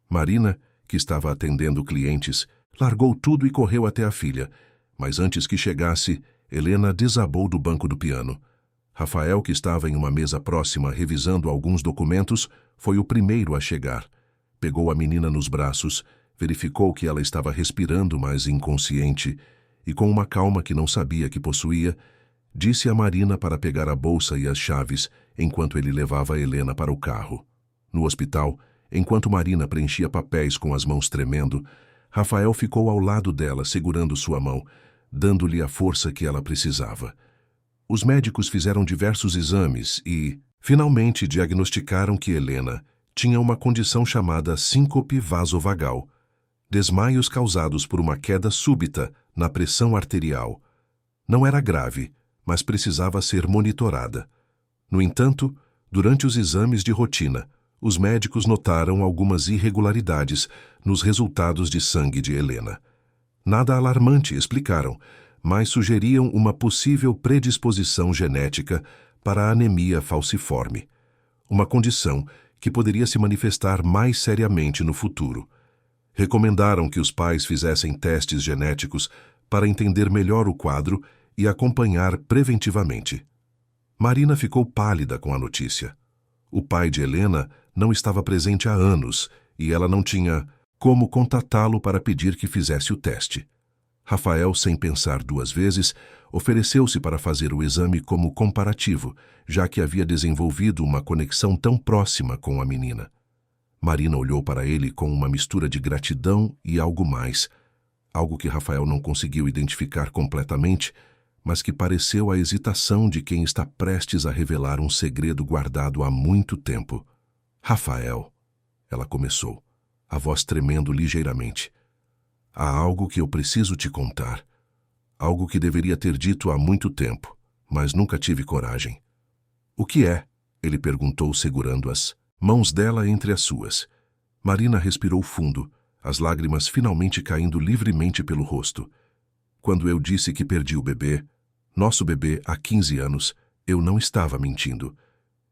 Marina, que estava atendendo clientes, largou tudo e correu até a filha, mas antes que chegasse, Helena desabou do banco do piano. Rafael, que estava em uma mesa próxima revisando alguns documentos, foi o primeiro a chegar. Pegou a menina nos braços, verificou que ela estava respirando, mas inconsciente, e com uma calma que não sabia que possuía, disse a Marina para pegar a bolsa e as chaves enquanto ele levava Helena para o carro. No hospital, enquanto Marina preenchia papéis com as mãos tremendo, Rafael ficou ao lado dela, segurando sua mão, dando-lhe a força que ela precisava. Os médicos fizeram diversos exames e, finalmente, diagnosticaram que Helena tinha uma condição chamada síncope vasovagal, desmaios causados por uma queda súbita na pressão arterial. Não era grave, mas precisava ser monitorada. No entanto, durante os exames de rotina, os médicos notaram algumas irregularidades nos resultados de sangue de Helena. Nada alarmante, explicaram, mas sugeriam uma possível predisposição genética para a anemia falciforme, uma condição que poderia se manifestar mais seriamente no futuro. Recomendaram que os pais fizessem testes genéticos para entender melhor o quadro e acompanhar preventivamente. Marina ficou pálida com a notícia. O pai de Helena não estava presente há anos e ela não tinha como contatá-lo para pedir que fizesse o teste. Rafael, sem pensar duas vezes, ofereceu-se para fazer o exame como comparativo, já que havia desenvolvido uma conexão tão próxima com a menina. Marina olhou para ele com uma mistura de gratidão e algo mais. algo que Rafael não conseguiu identificar completamente, mas que pareceu a hesitação de quem está prestes a revelar um segredo guardado há muito tempo. Rafael, ela começou, a voz tremendo ligeiramente. Há algo que eu preciso te contar. Algo que deveria ter dito há muito tempo, mas nunca tive coragem. O que é? Ele perguntou, segurando as mãos dela entre as suas. Marina respirou fundo, as lágrimas finalmente caindo livremente pelo rosto. Quando eu disse que perdi o bebê, nosso bebê há 15 anos, eu não estava mentindo.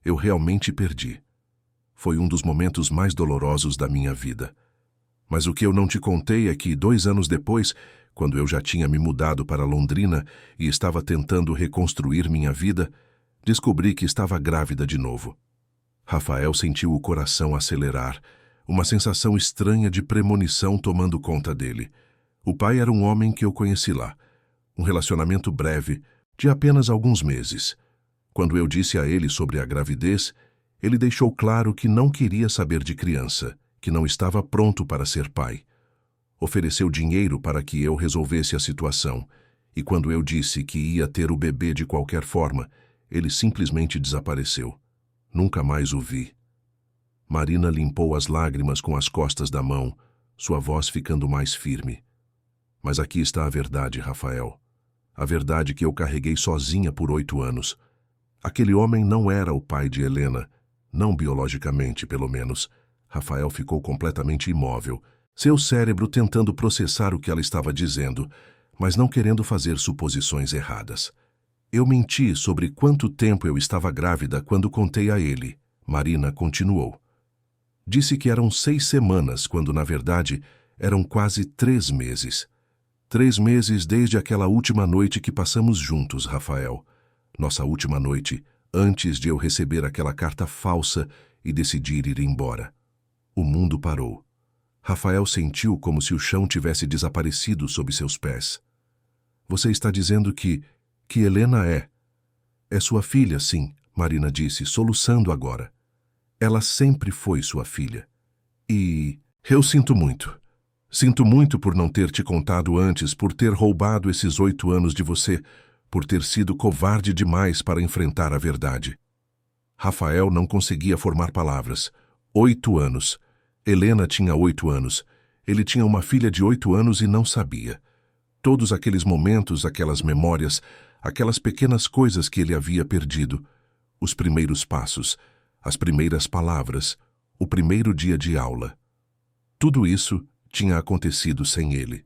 Eu realmente perdi. Foi um dos momentos mais dolorosos da minha vida. Mas o que eu não te contei é que 2 anos depois, quando eu já tinha me mudado para Londrina e estava tentando reconstruir minha vida, descobri que estava grávida de novo. Rafael sentiu o coração acelerar, uma sensação estranha de premonição tomando conta dele. O pai era um homem que eu conheci lá. Um relacionamento breve, de apenas alguns meses. Quando eu disse a ele sobre a gravidez, ele deixou claro que não queria saber de criança, que não estava pronto para ser pai. Ofereceu dinheiro para que eu resolvesse a situação, e quando eu disse que ia ter o bebê de qualquer forma, ele simplesmente desapareceu. Nunca mais o vi. Marina limpou as lágrimas com as costas da mão, sua voz ficando mais firme. Mas aqui está a verdade, Rafael. A verdade que eu carreguei sozinha por 8 anos. Aquele homem não era o pai de Helena, não biologicamente, pelo menos. Rafael ficou completamente imóvel, seu cérebro tentando processar o que ela estava dizendo, mas não querendo fazer suposições erradas. Eu menti sobre quanto tempo eu estava grávida quando contei a ele. Marina continuou. Disse que eram 6 semanas, quando na verdade eram quase 3 meses. 3 meses desde aquela última noite que passamos juntos, Rafael. Nossa última noite, antes de eu receber aquela carta falsa e decidir ir embora. O mundo parou. Rafael sentiu como se o chão tivesse desaparecido sob seus pés. Você está dizendo que Helena é... É sua filha, sim, Marina disse, soluçando agora. Ela sempre foi sua filha. E... eu sinto muito. Sinto muito por não ter te contado antes, por ter roubado esses 8 anos de você, por ter sido covarde demais para enfrentar a verdade. Rafael não conseguia formar palavras. 8 anos. Helena tinha 8 anos. Ele tinha uma filha de 8 anos e não sabia. Todos aqueles momentos, aquelas memórias, aquelas pequenas coisas que ele havia perdido. Os primeiros passos, as primeiras palavras, o primeiro dia de aula. Tudo isso tinha acontecido sem ele.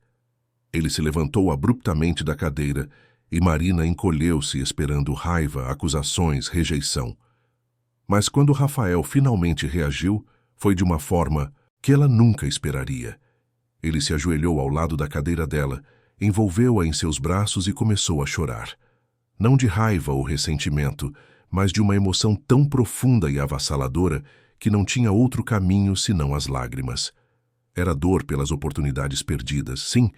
Ele se levantou abruptamente da cadeira e Marina encolheu-se esperando raiva, acusações, rejeição. Mas quando Rafael finalmente reagiu, foi de uma forma que ela nunca esperaria. Ele se ajoelhou ao lado da cadeira dela, envolveu-a em seus braços e começou a chorar. Não de raiva ou ressentimento, mas de uma emoção tão profunda e avassaladora que não tinha outro caminho senão as lágrimas. Era dor pelas oportunidades perdidas, sim,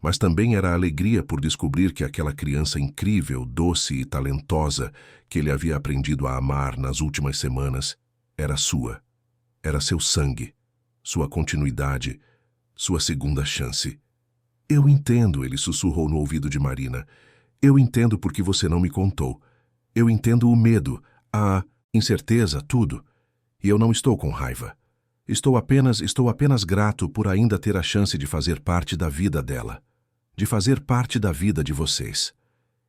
mas também era alegria por descobrir que aquela criança incrível, doce e talentosa que ele havia aprendido a amar nas últimas semanas era sua. Era seu sangue, sua continuidade, sua segunda chance. Eu entendo, ele sussurrou no ouvido de Marina. Eu entendo porque você não me contou. Eu entendo o medo, a incerteza, tudo. E eu não estou com raiva. Estou apenas grato por ainda ter a chance de fazer parte da vida dela. De fazer parte da vida de vocês.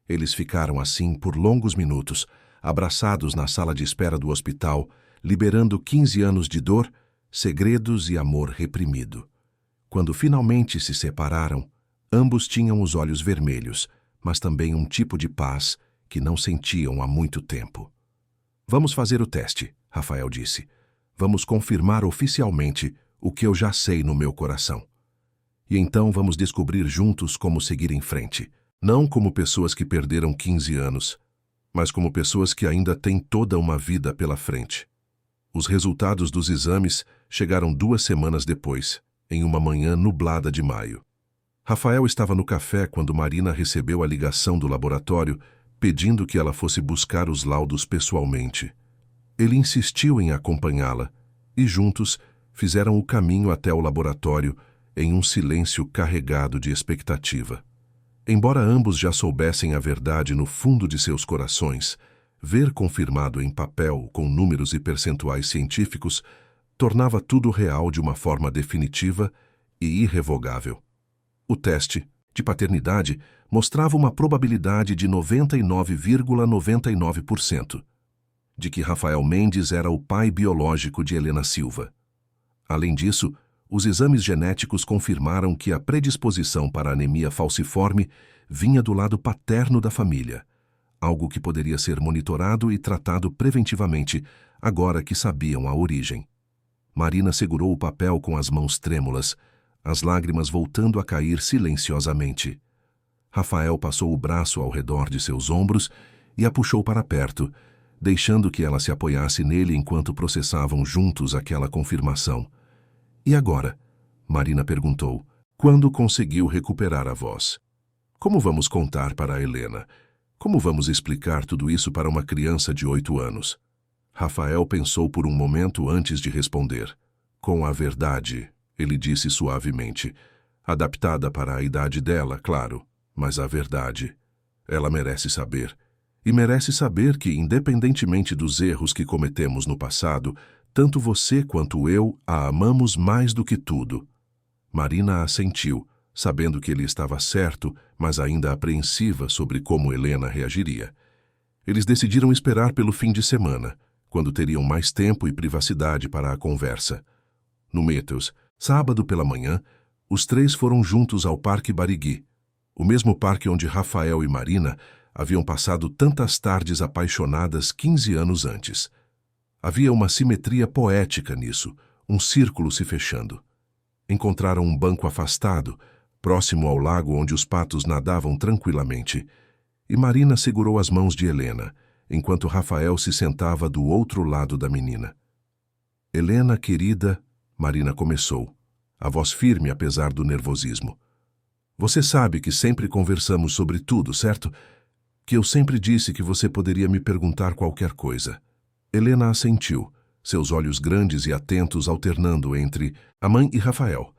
Eles ficaram assim por longos minutos, abraçados na sala de espera do hospital, liberando 15 anos de dor, segredos e amor reprimido. Quando finalmente se separaram, ambos tinham os olhos vermelhos, mas também um tipo de paz que não sentiam há muito tempo. Vamos fazer o teste, Rafael disse. Vamos confirmar oficialmente o que eu já sei no meu coração. E então vamos descobrir juntos como seguir em frente, não como pessoas que perderam 15 anos, mas como pessoas que ainda têm toda uma vida pela frente. Os resultados dos exames chegaram 2 semanas depois, em uma manhã nublada de maio. Rafael estava no café quando Marina recebeu a ligação do laboratório pedindo que ela fosse buscar os laudos pessoalmente. Ele insistiu em acompanhá-la e juntos fizeram o caminho até o laboratório, em um silêncio carregado de expectativa. Embora ambos já soubessem a verdade no fundo de seus corações, ver confirmado em papel, com números e percentuais científicos, tornava tudo real de uma forma definitiva e irrevogável. O teste de paternidade mostrava uma probabilidade de 99,99% de que Rafael Mendes era o pai biológico de Helena Silva. Além disso, os exames genéticos confirmaram que a predisposição para a anemia falciforme vinha do lado paterno da família, algo que poderia ser monitorado e tratado preventivamente, agora que sabiam a origem. Marina segurou o papel com as mãos trêmulas, as lágrimas voltando a cair silenciosamente. Rafael passou o braço ao redor de seus ombros e a puxou para perto, deixando que ela se apoiasse nele enquanto processavam juntos aquela confirmação. E agora? Marina perguntou, quando conseguiu recuperar a voz. Como vamos contar para a Helena? Como vamos explicar tudo isso para uma criança de 8 anos? Rafael pensou por um momento antes de responder. Com a verdade, ele disse suavemente. Adaptada para a idade dela, claro, mas a verdade. Ela merece saber. E merece saber que, independentemente dos erros que cometemos no passado, tanto você quanto eu a amamos mais do que tudo. Marina assentiu, sabendo que ele estava certo, mas ainda apreensiva sobre como Helena reagiria. Eles decidiram esperar pelo fim de semana, quando teriam mais tempo e privacidade para a conversa. No Meteos, sábado pela manhã, os três foram juntos ao Parque Barigui, o mesmo parque onde Rafael e Marina haviam passado tantas tardes apaixonadas 15 anos antes. Havia uma simetria poética nisso, um círculo se fechando. Encontraram um banco afastado, próximo ao lago onde os patos nadavam tranquilamente, e Marina segurou as mãos de Helena, enquanto Rafael se sentava do outro lado da menina. Helena, querida, Marina começou, a voz firme apesar do nervosismo. Você sabe que sempre conversamos sobre tudo, certo? Que eu sempre disse que você poderia me perguntar qualquer coisa. Helena assentiu, seus olhos grandes e atentos alternando entre a mãe e Rafael.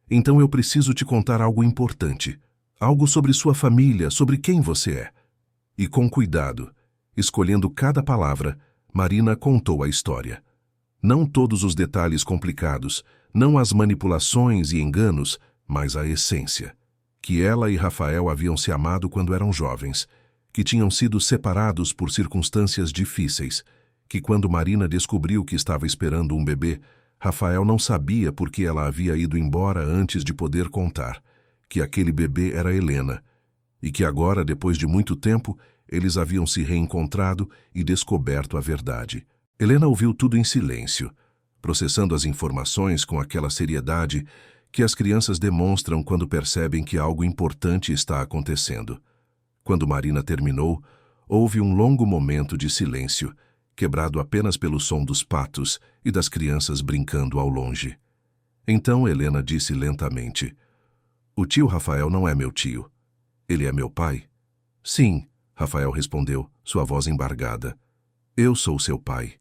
Então eu preciso te contar algo importante. Algo sobre sua família, sobre quem você é. E com cuidado, escolhendo cada palavra, Marina contou a história. Não todos os detalhes complicados, não as manipulações e enganos, mas a essência. Que ela e Rafael haviam se amado quando eram jovens, que tinham sido separados por circunstâncias difíceis, que quando Marina descobriu que estava esperando um bebê, Rafael não sabia por que ela havia ido embora antes de poder contar, que aquele bebê era Helena, e que agora, depois de muito tempo, eles haviam se reencontrado e descoberto a verdade. Helena ouviu tudo em silêncio, processando as informações com aquela seriedade que as crianças demonstram quando percebem que algo importante está acontecendo. Quando Marina terminou, houve um longo momento de silêncio, quebrado apenas pelo som dos patos e das crianças brincando ao longe. Então Helena disse lentamente, o tio Rafael não é meu tio. Ele é meu pai? Sim, Rafael respondeu, sua voz embargada. Eu sou seu pai.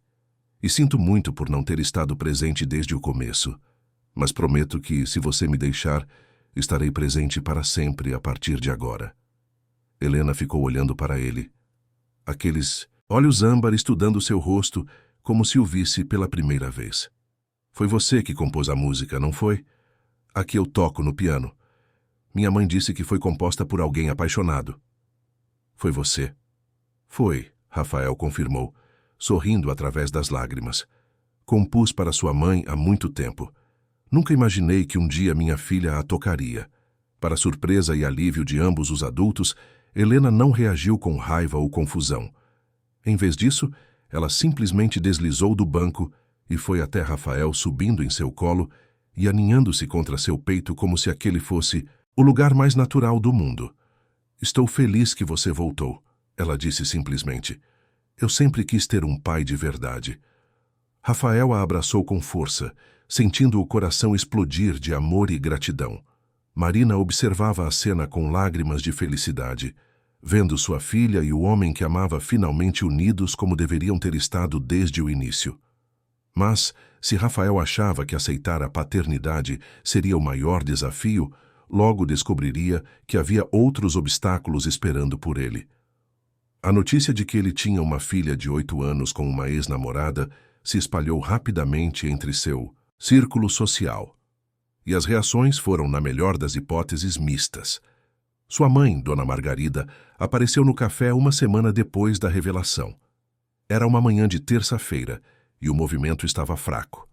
E sinto muito por não ter estado presente desde o começo. Mas prometo que, se você me deixar, estarei presente para sempre a partir de agora. Helena ficou olhando para ele. Aqueles olhos âmbar estudando seu rosto, como se o visse pela primeira vez. Foi você que compôs a música, não foi? A que eu toco no piano. Minha mãe disse que foi composta por alguém apaixonado. Foi você? Foi, Rafael confirmou, sorrindo através das lágrimas. Compus para sua mãe há muito tempo. Nunca imaginei que um dia minha filha a tocaria. Para surpresa e alívio de ambos os adultos, Helena não reagiu com raiva ou confusão. Em vez disso, ela simplesmente deslizou do banco e foi até Rafael subindo em seu colo e aninhando-se contra seu peito como se aquele fosse o lugar mais natural do mundo. Estou feliz que você voltou, ela disse simplesmente. Eu sempre quis ter um pai de verdade. Rafael a abraçou com força, sentindo o coração explodir de amor e gratidão. Marina observava a cena com lágrimas de felicidade, vendo sua filha e o homem que amava finalmente unidos como deveriam ter estado desde o início. Mas, Se Rafael achava que aceitar a paternidade seria o maior desafio, logo descobriria que havia outros obstáculos esperando por ele. A notícia de que ele tinha uma filha de 8 anos com uma ex-namorada se espalhou rapidamente entre seu círculo social. E as reações foram, na melhor das hipóteses, mistas. Sua mãe, Dona Margarida, apareceu no café uma semana depois da revelação. Era uma manhã de terça-feira e o movimento estava fraco.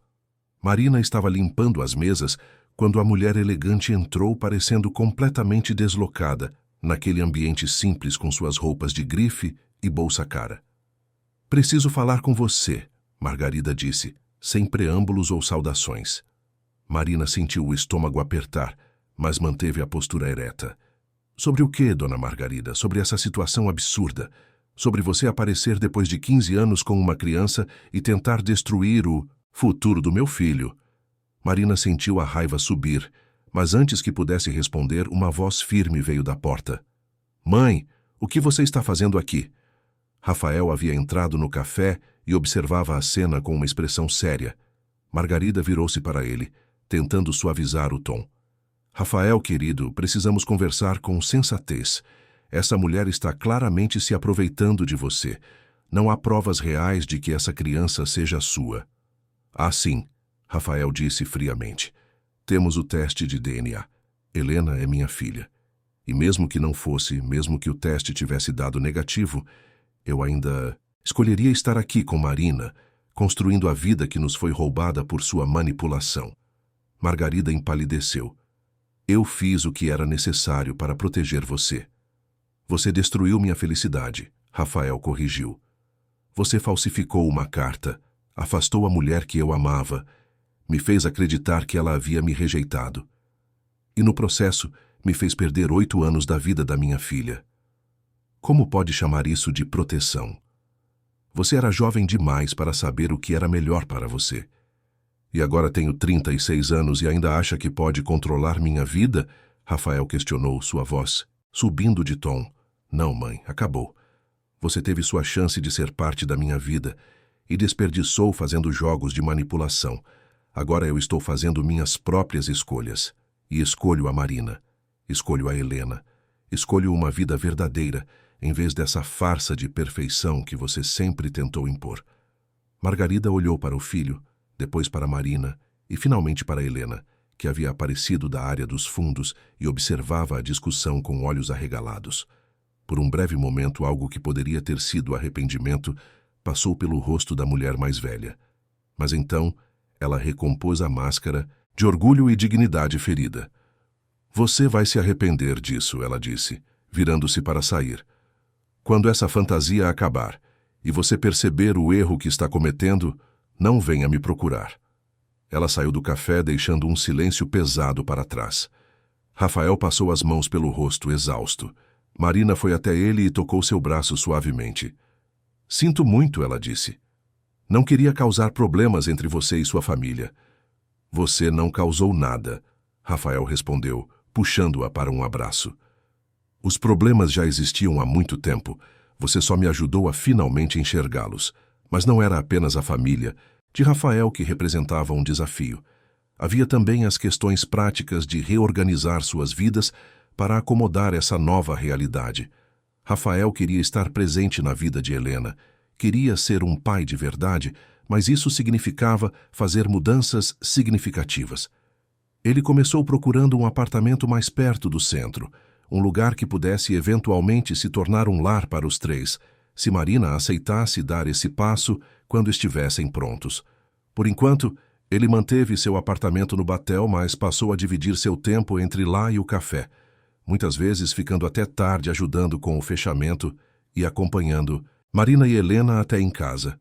Marina estava limpando as mesas quando a mulher elegante entrou parecendo completamente deslocada naquele ambiente simples com suas roupas de grife e bolsa cara. "Preciso falar com você", Margarida disse, sem preâmbulos ou saudações. Marina sentiu o estômago apertar, mas manteve a postura ereta. "Sobre o quê, Dona Margarida? Sobre essa situação absurda? Sobre você aparecer depois de 15 anos com uma criança e tentar destruir o futuro do meu filho?" Marina sentiu a raiva subir, mas antes que pudesse responder, uma voz firme veio da porta. "Mãe, o que você está fazendo aqui?" Rafael havia entrado no café e observava a cena com uma expressão séria. Margarida virou-se para ele, tentando suavizar o tom. "Rafael, querido, precisamos conversar com sensatez. Essa mulher está claramente se aproveitando de você. Não há provas reais de que essa criança seja sua." "Ah, sim", Rafael disse friamente. "Temos o teste de DNA. Helena é minha filha. E mesmo que não fosse, mesmo que o teste tivesse dado negativo, eu ainda escolheria estar aqui com Marina, construindo a vida que nos foi roubada por sua manipulação." Margarida empalideceu. "Eu fiz o que era necessário para proteger você." "Você destruiu minha felicidade", Rafael corrigiu. "Você falsificou uma carta, afastou a mulher que eu amava, me fez acreditar que ela havia me rejeitado. E no processo, me fez perder 8 anos da vida da minha filha. Como pode chamar isso de proteção? Você era jovem demais para saber o que era melhor para você. E agora tenho 36 anos e ainda acha que pode controlar minha vida?" Rafael questionou, sua voz subindo de tom. "Não, mãe, acabou. Você teve sua chance de ser parte da minha vida e desperdiçou fazendo jogos de manipulação. Agora eu estou fazendo minhas próprias escolhas. E escolho a Marina. Escolho a Helena. Escolho uma vida verdadeira, em vez dessa farsa de perfeição que você sempre tentou impor." Margarida olhou para o filho, depois para Marina e finalmente para Helena, que havia aparecido da área dos fundos e observava a discussão com olhos arregalados. Por um breve momento, algo que poderia ter sido arrependimento passou pelo rosto da mulher mais velha. Mas então, ela recompôs a máscara de orgulho e dignidade ferida. "Você vai se arrepender disso", ela disse, virando-se para sair. "Quando essa fantasia acabar e você perceber o erro que está cometendo, não venha me procurar." Ela saiu do café deixando um silêncio pesado para trás. Rafael passou as mãos pelo rosto, exausto. Marina foi até ele e tocou seu braço suavemente. "Sinto muito", ela disse. "Não queria causar problemas entre você e sua família." "Você não causou nada", Rafael respondeu, puxando-a para um abraço. "Os problemas já existiam há muito tempo. Você só me ajudou a finalmente enxergá-los. Mas não era apenas a família de Rafael que representava um desafio. Havia também as questões práticas de reorganizar suas vidas para acomodar essa nova realidade. Rafael queria estar presente na vida de Helena, queria ser um pai de verdade, mas isso significava fazer mudanças significativas. Ele começou procurando um apartamento mais perto do centro, um lugar que pudesse eventualmente se tornar um lar para os 3, se Marina aceitasse dar esse passo quando estivessem prontos. Por enquanto, ele manteve seu apartamento no Batel, mas passou a dividir seu tempo entre lá e o café, muitas vezes ficando até tarde ajudando com o fechamento e acompanhando Marina e Helena até em casa.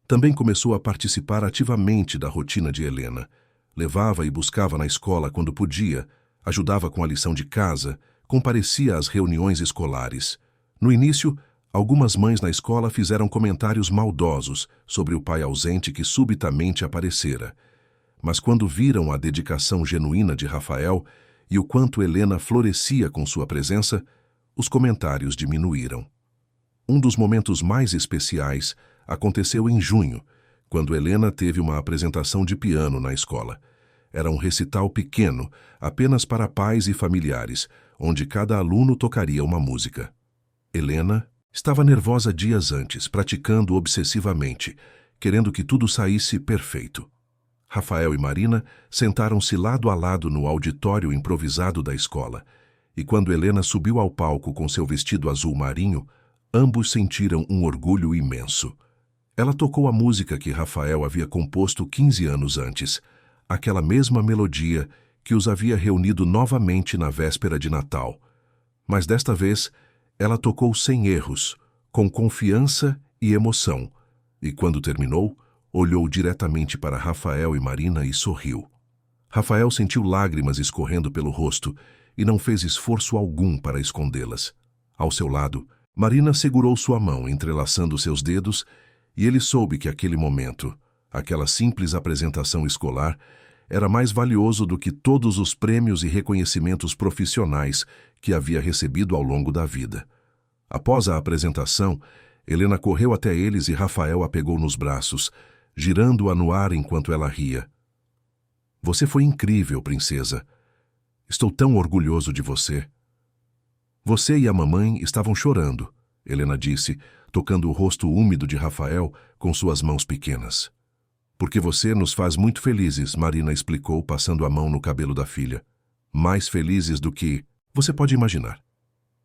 Também começou a participar ativamente da rotina de Helena. Levava e buscava na escola quando podia, ajudava com a lição de casa, comparecia às reuniões escolares. No início, algumas mães na escola fizeram comentários maldosos sobre o pai ausente que subitamente aparecera. Mas quando viram a dedicação genuína de Rafael e o quanto Helena florescia com sua presença, os comentários diminuíram. Um dos momentos mais especiais aconteceu em junho, quando Helena teve uma apresentação de piano na escola. Era um recital pequeno, apenas para pais e familiares, onde cada aluno tocaria uma música. Helena estava nervosa dias antes, praticando obsessivamente, querendo que tudo saísse perfeito. Rafael e Marina sentaram-se lado a lado no auditório improvisado da escola, e quando Helena subiu ao palco com seu vestido azul marinho, ambos sentiram um orgulho imenso. Ela tocou a música que Rafael havia composto 15 anos antes, aquela mesma melodia que os havia reunido novamente na véspera de Natal. Mas desta vez, ela tocou sem erros, com confiança e emoção, e quando terminou, olhou diretamente para Rafael e Marina e sorriu. Rafael sentiu lágrimas escorrendo pelo rosto e não fez esforço algum para escondê-las. Ao seu lado, Marina segurou sua mão, entrelaçando seus dedos, e ele soube que aquele momento, aquela simples apresentação escolar, era mais valioso do que todos os prêmios e reconhecimentos profissionais que havia recebido ao longo da vida. Após a apresentação, Helena correu até eles e Rafael a pegou nos braços, girando-a no ar enquanto ela ria. Você foi incrível, princesa. Estou tão orgulhoso de você. Você e a mamãe estavam chorando, Helena disse, tocando o rosto úmido de Rafael com suas mãos pequenas. Porque você nos faz muito felizes, Marina explicou, passando a mão no cabelo da filha. Mais felizes do que você pode imaginar.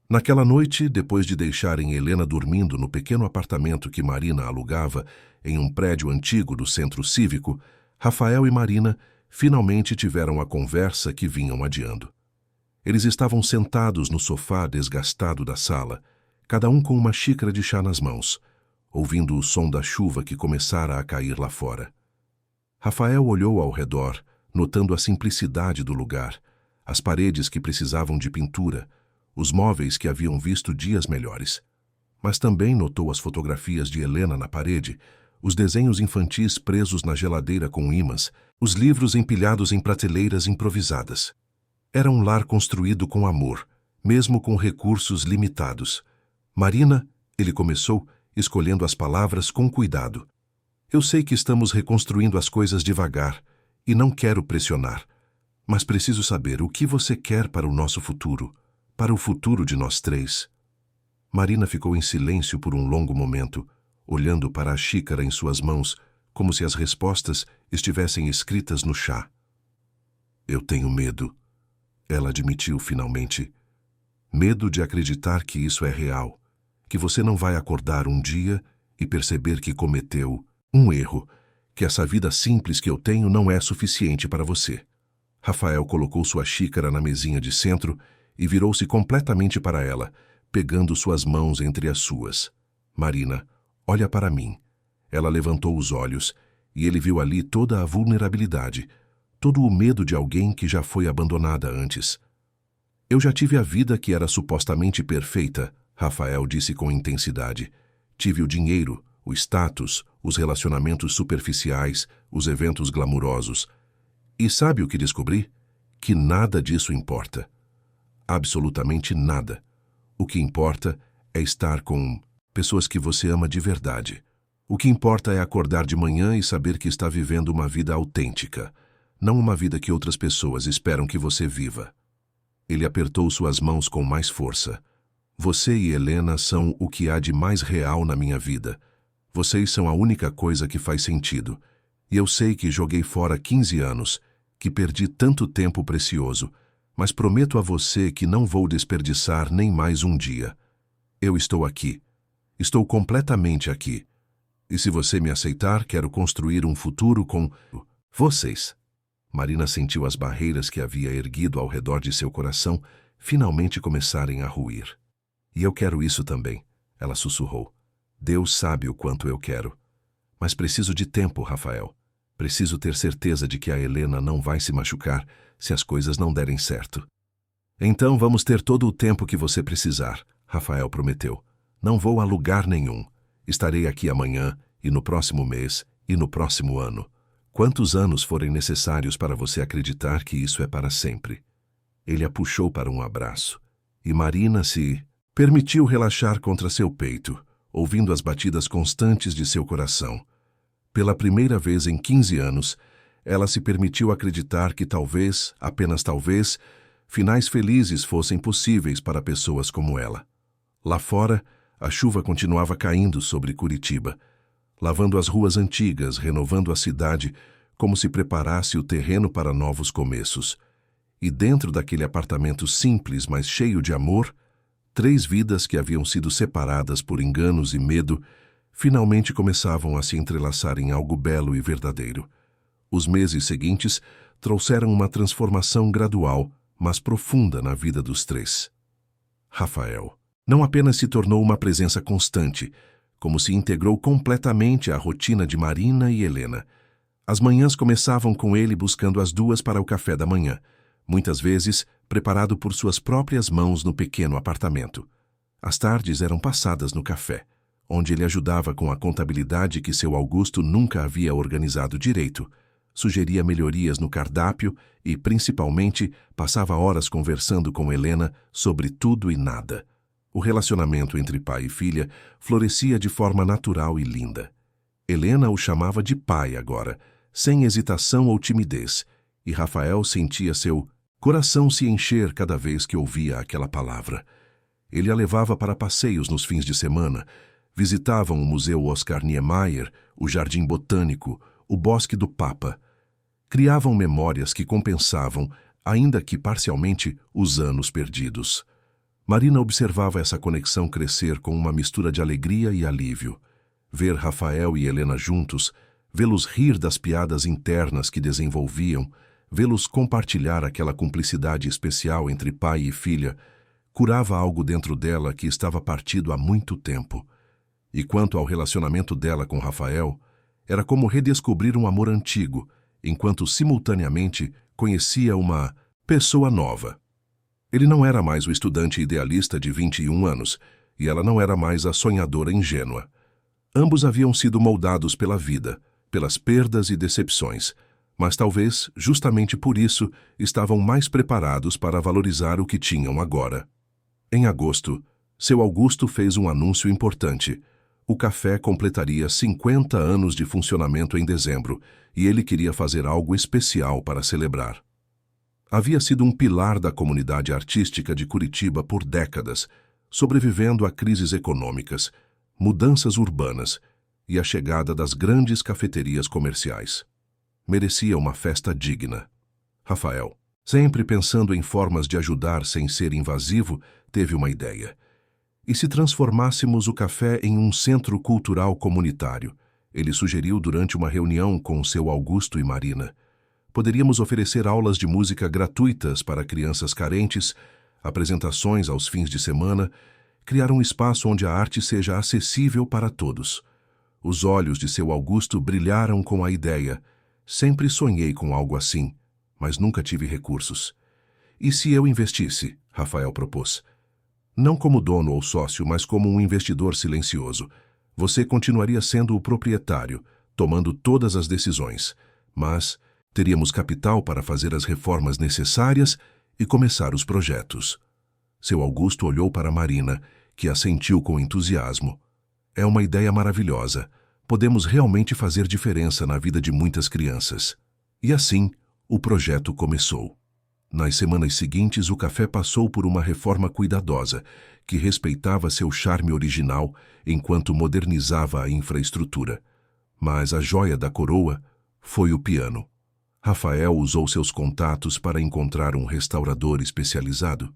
Naquela noite, depois de deixarem Helena dormindo no pequeno apartamento que Marina alugava em um prédio antigo do centro cívico, Rafael e Marina finalmente tiveram a conversa que vinham adiando. Eles estavam sentados no sofá desgastado da sala, cada um com uma xícara de chá nas mãos, ouvindo o som da chuva que começara a cair lá fora. Rafael olhou ao redor, notando a simplicidade do lugar, as paredes que precisavam de pintura, os móveis que haviam visto dias melhores. Mas também notou as fotografias de Helena na parede, os desenhos infantis presos na geladeira com ímãs, os livros empilhados em prateleiras improvisadas. Era um lar construído com amor, mesmo com recursos limitados. Marina, ele começou, escolhendo as palavras com cuidado. Eu sei que estamos reconstruindo as coisas devagar e não quero pressionar, mas preciso saber o que você quer para o nosso futuro, para o futuro de nós três. Marina ficou em silêncio por um longo momento, olhando para a xícara em suas mãos, como se as respostas estivessem escritas no chá. Eu tenho medo, ela admitiu finalmente. Medo de acreditar que isso é real, que você não vai acordar um dia e perceber que cometeu um erro, que essa vida simples que eu tenho não é suficiente para você. Rafael colocou sua xícara na mesinha de centro e virou-se completamente para ela, pegando suas mãos entre as suas. Marina, olha para mim. Ela levantou os olhos e ele viu ali toda a vulnerabilidade, todo o medo de alguém que já foi abandonada antes. Eu já tive a vida que era supostamente perfeita, Rafael disse com intensidade. Tive o dinheiro, o status, os relacionamentos superficiais, os eventos glamurosos. E sabe o que descobri? Que nada disso importa. Absolutamente nada. O que importa é estar com pessoas que você ama de verdade. O que importa é acordar de manhã e saber que está vivendo uma vida autêntica, não uma vida que outras pessoas esperam que você viva. Ele apertou suas mãos com mais força. Você e Helena são o que há de mais real na minha vida. Vocês são a única coisa que faz sentido. E eu sei que joguei fora 15 anos, que perdi tanto tempo precioso, mas prometo a você que não vou desperdiçar nem mais um dia. Eu estou aqui. Estou completamente aqui. E se você me aceitar, quero construir um futuro com vocês. Marina sentiu as barreiras que havia erguido ao redor de seu coração finalmente começarem a ruir. E eu quero isso também, ela sussurrou. Deus sabe o quanto eu quero. Mas preciso de tempo, Rafael. Preciso ter certeza de que a Helena não vai se machucar se as coisas não derem certo. Então vamos ter todo o tempo que você precisar, Rafael prometeu. Não vou a lugar nenhum. Estarei aqui amanhã, e no próximo mês, e no próximo ano. Quantos anos forem necessários para você acreditar que isso é para sempre? Ele a puxou para um abraço, e Marina se permitiu relaxar contra seu peito, ouvindo as batidas constantes de seu coração. Pela primeira vez em 15 anos, ela se permitiu acreditar que talvez, apenas talvez, finais felizes fossem possíveis para pessoas como ela. Lá fora, a chuva continuava caindo sobre Curitiba, lavando as ruas antigas, renovando a cidade, como se preparasse o terreno para novos começos. E dentro daquele apartamento simples, mas cheio de amor, 3 vidas que haviam sido separadas por enganos e medo, finalmente começavam a se entrelaçar em algo belo e verdadeiro. Os meses seguintes trouxeram uma transformação gradual, mas profunda na vida dos 3. Rafael não apenas se tornou uma presença constante, como se integrou completamente à rotina de Marina e Helena. As manhãs começavam com ele buscando as 2 para o café da manhã, muitas vezes preparado por suas próprias mãos no pequeno apartamento. As tardes eram passadas no café, onde ele ajudava com a contabilidade que seu Augusto nunca havia organizado direito, sugeria melhorias no cardápio e, principalmente, passava horas conversando com Helena sobre tudo e nada. O relacionamento entre pai e filha florescia de forma natural e linda. Helena o chamava de pai agora, sem hesitação ou timidez, e Rafael sentia seu coração se encher cada vez que ouvia aquela palavra. Ele a levava para passeios nos fins de semana, visitavam o Museu Oscar Niemeyer, o Jardim Botânico, o Bosque do Papa. Criavam memórias que compensavam, ainda que parcialmente, os anos perdidos. Marina observava essa conexão crescer com uma mistura de alegria e alívio. Ver Rafael e Helena juntos, vê-los rir das piadas internas que desenvolviam, vê-los compartilhar aquela cumplicidade especial entre pai e filha, curava algo dentro dela que estava partido há muito tempo. E quanto ao relacionamento dela com Rafael, era como redescobrir um amor antigo, enquanto simultaneamente conhecia uma pessoa nova. Ele não era mais o estudante idealista de 21 anos, e ela não era mais a sonhadora ingênua. Ambos haviam sido moldados pela vida, pelas perdas e decepções, mas talvez, justamente por isso, estavam mais preparados para valorizar o que tinham agora. Em agosto, seu Augusto fez um anúncio importante. O café completaria 50 anos de funcionamento em dezembro, e ele queria fazer algo especial para celebrar. Havia sido um pilar da comunidade artística de Curitiba por décadas, sobrevivendo a crises econômicas, mudanças urbanas e a chegada das grandes cafeterias comerciais. Merecia uma festa digna. Rafael, sempre pensando em formas de ajudar sem ser invasivo, teve uma ideia. E se transformássemos o café em um centro cultural comunitário? Ele sugeriu durante uma reunião com seu Augusto e Marina. Poderíamos oferecer aulas de música gratuitas para crianças carentes, apresentações aos fins de semana, criar um espaço onde a arte seja acessível para todos. Os olhos de seu Augusto brilharam com a ideia. Sempre sonhei com algo assim, mas nunca tive recursos. E se eu investisse? Rafael propôs. Não como dono ou sócio, mas como um investidor silencioso. Você continuaria sendo o proprietário, tomando todas as decisões, mas teríamos capital para fazer as reformas necessárias e começar os projetos. Seu Augusto olhou para Marina, que assentiu com entusiasmo. É uma ideia maravilhosa. Podemos realmente fazer diferença na vida de muitas crianças. E assim, o projeto começou. Nas semanas seguintes, o café passou por uma reforma cuidadosa, que respeitava seu charme original enquanto modernizava a infraestrutura. Mas a joia da coroa foi o piano. Rafael usou seus contatos para encontrar um restaurador especializado.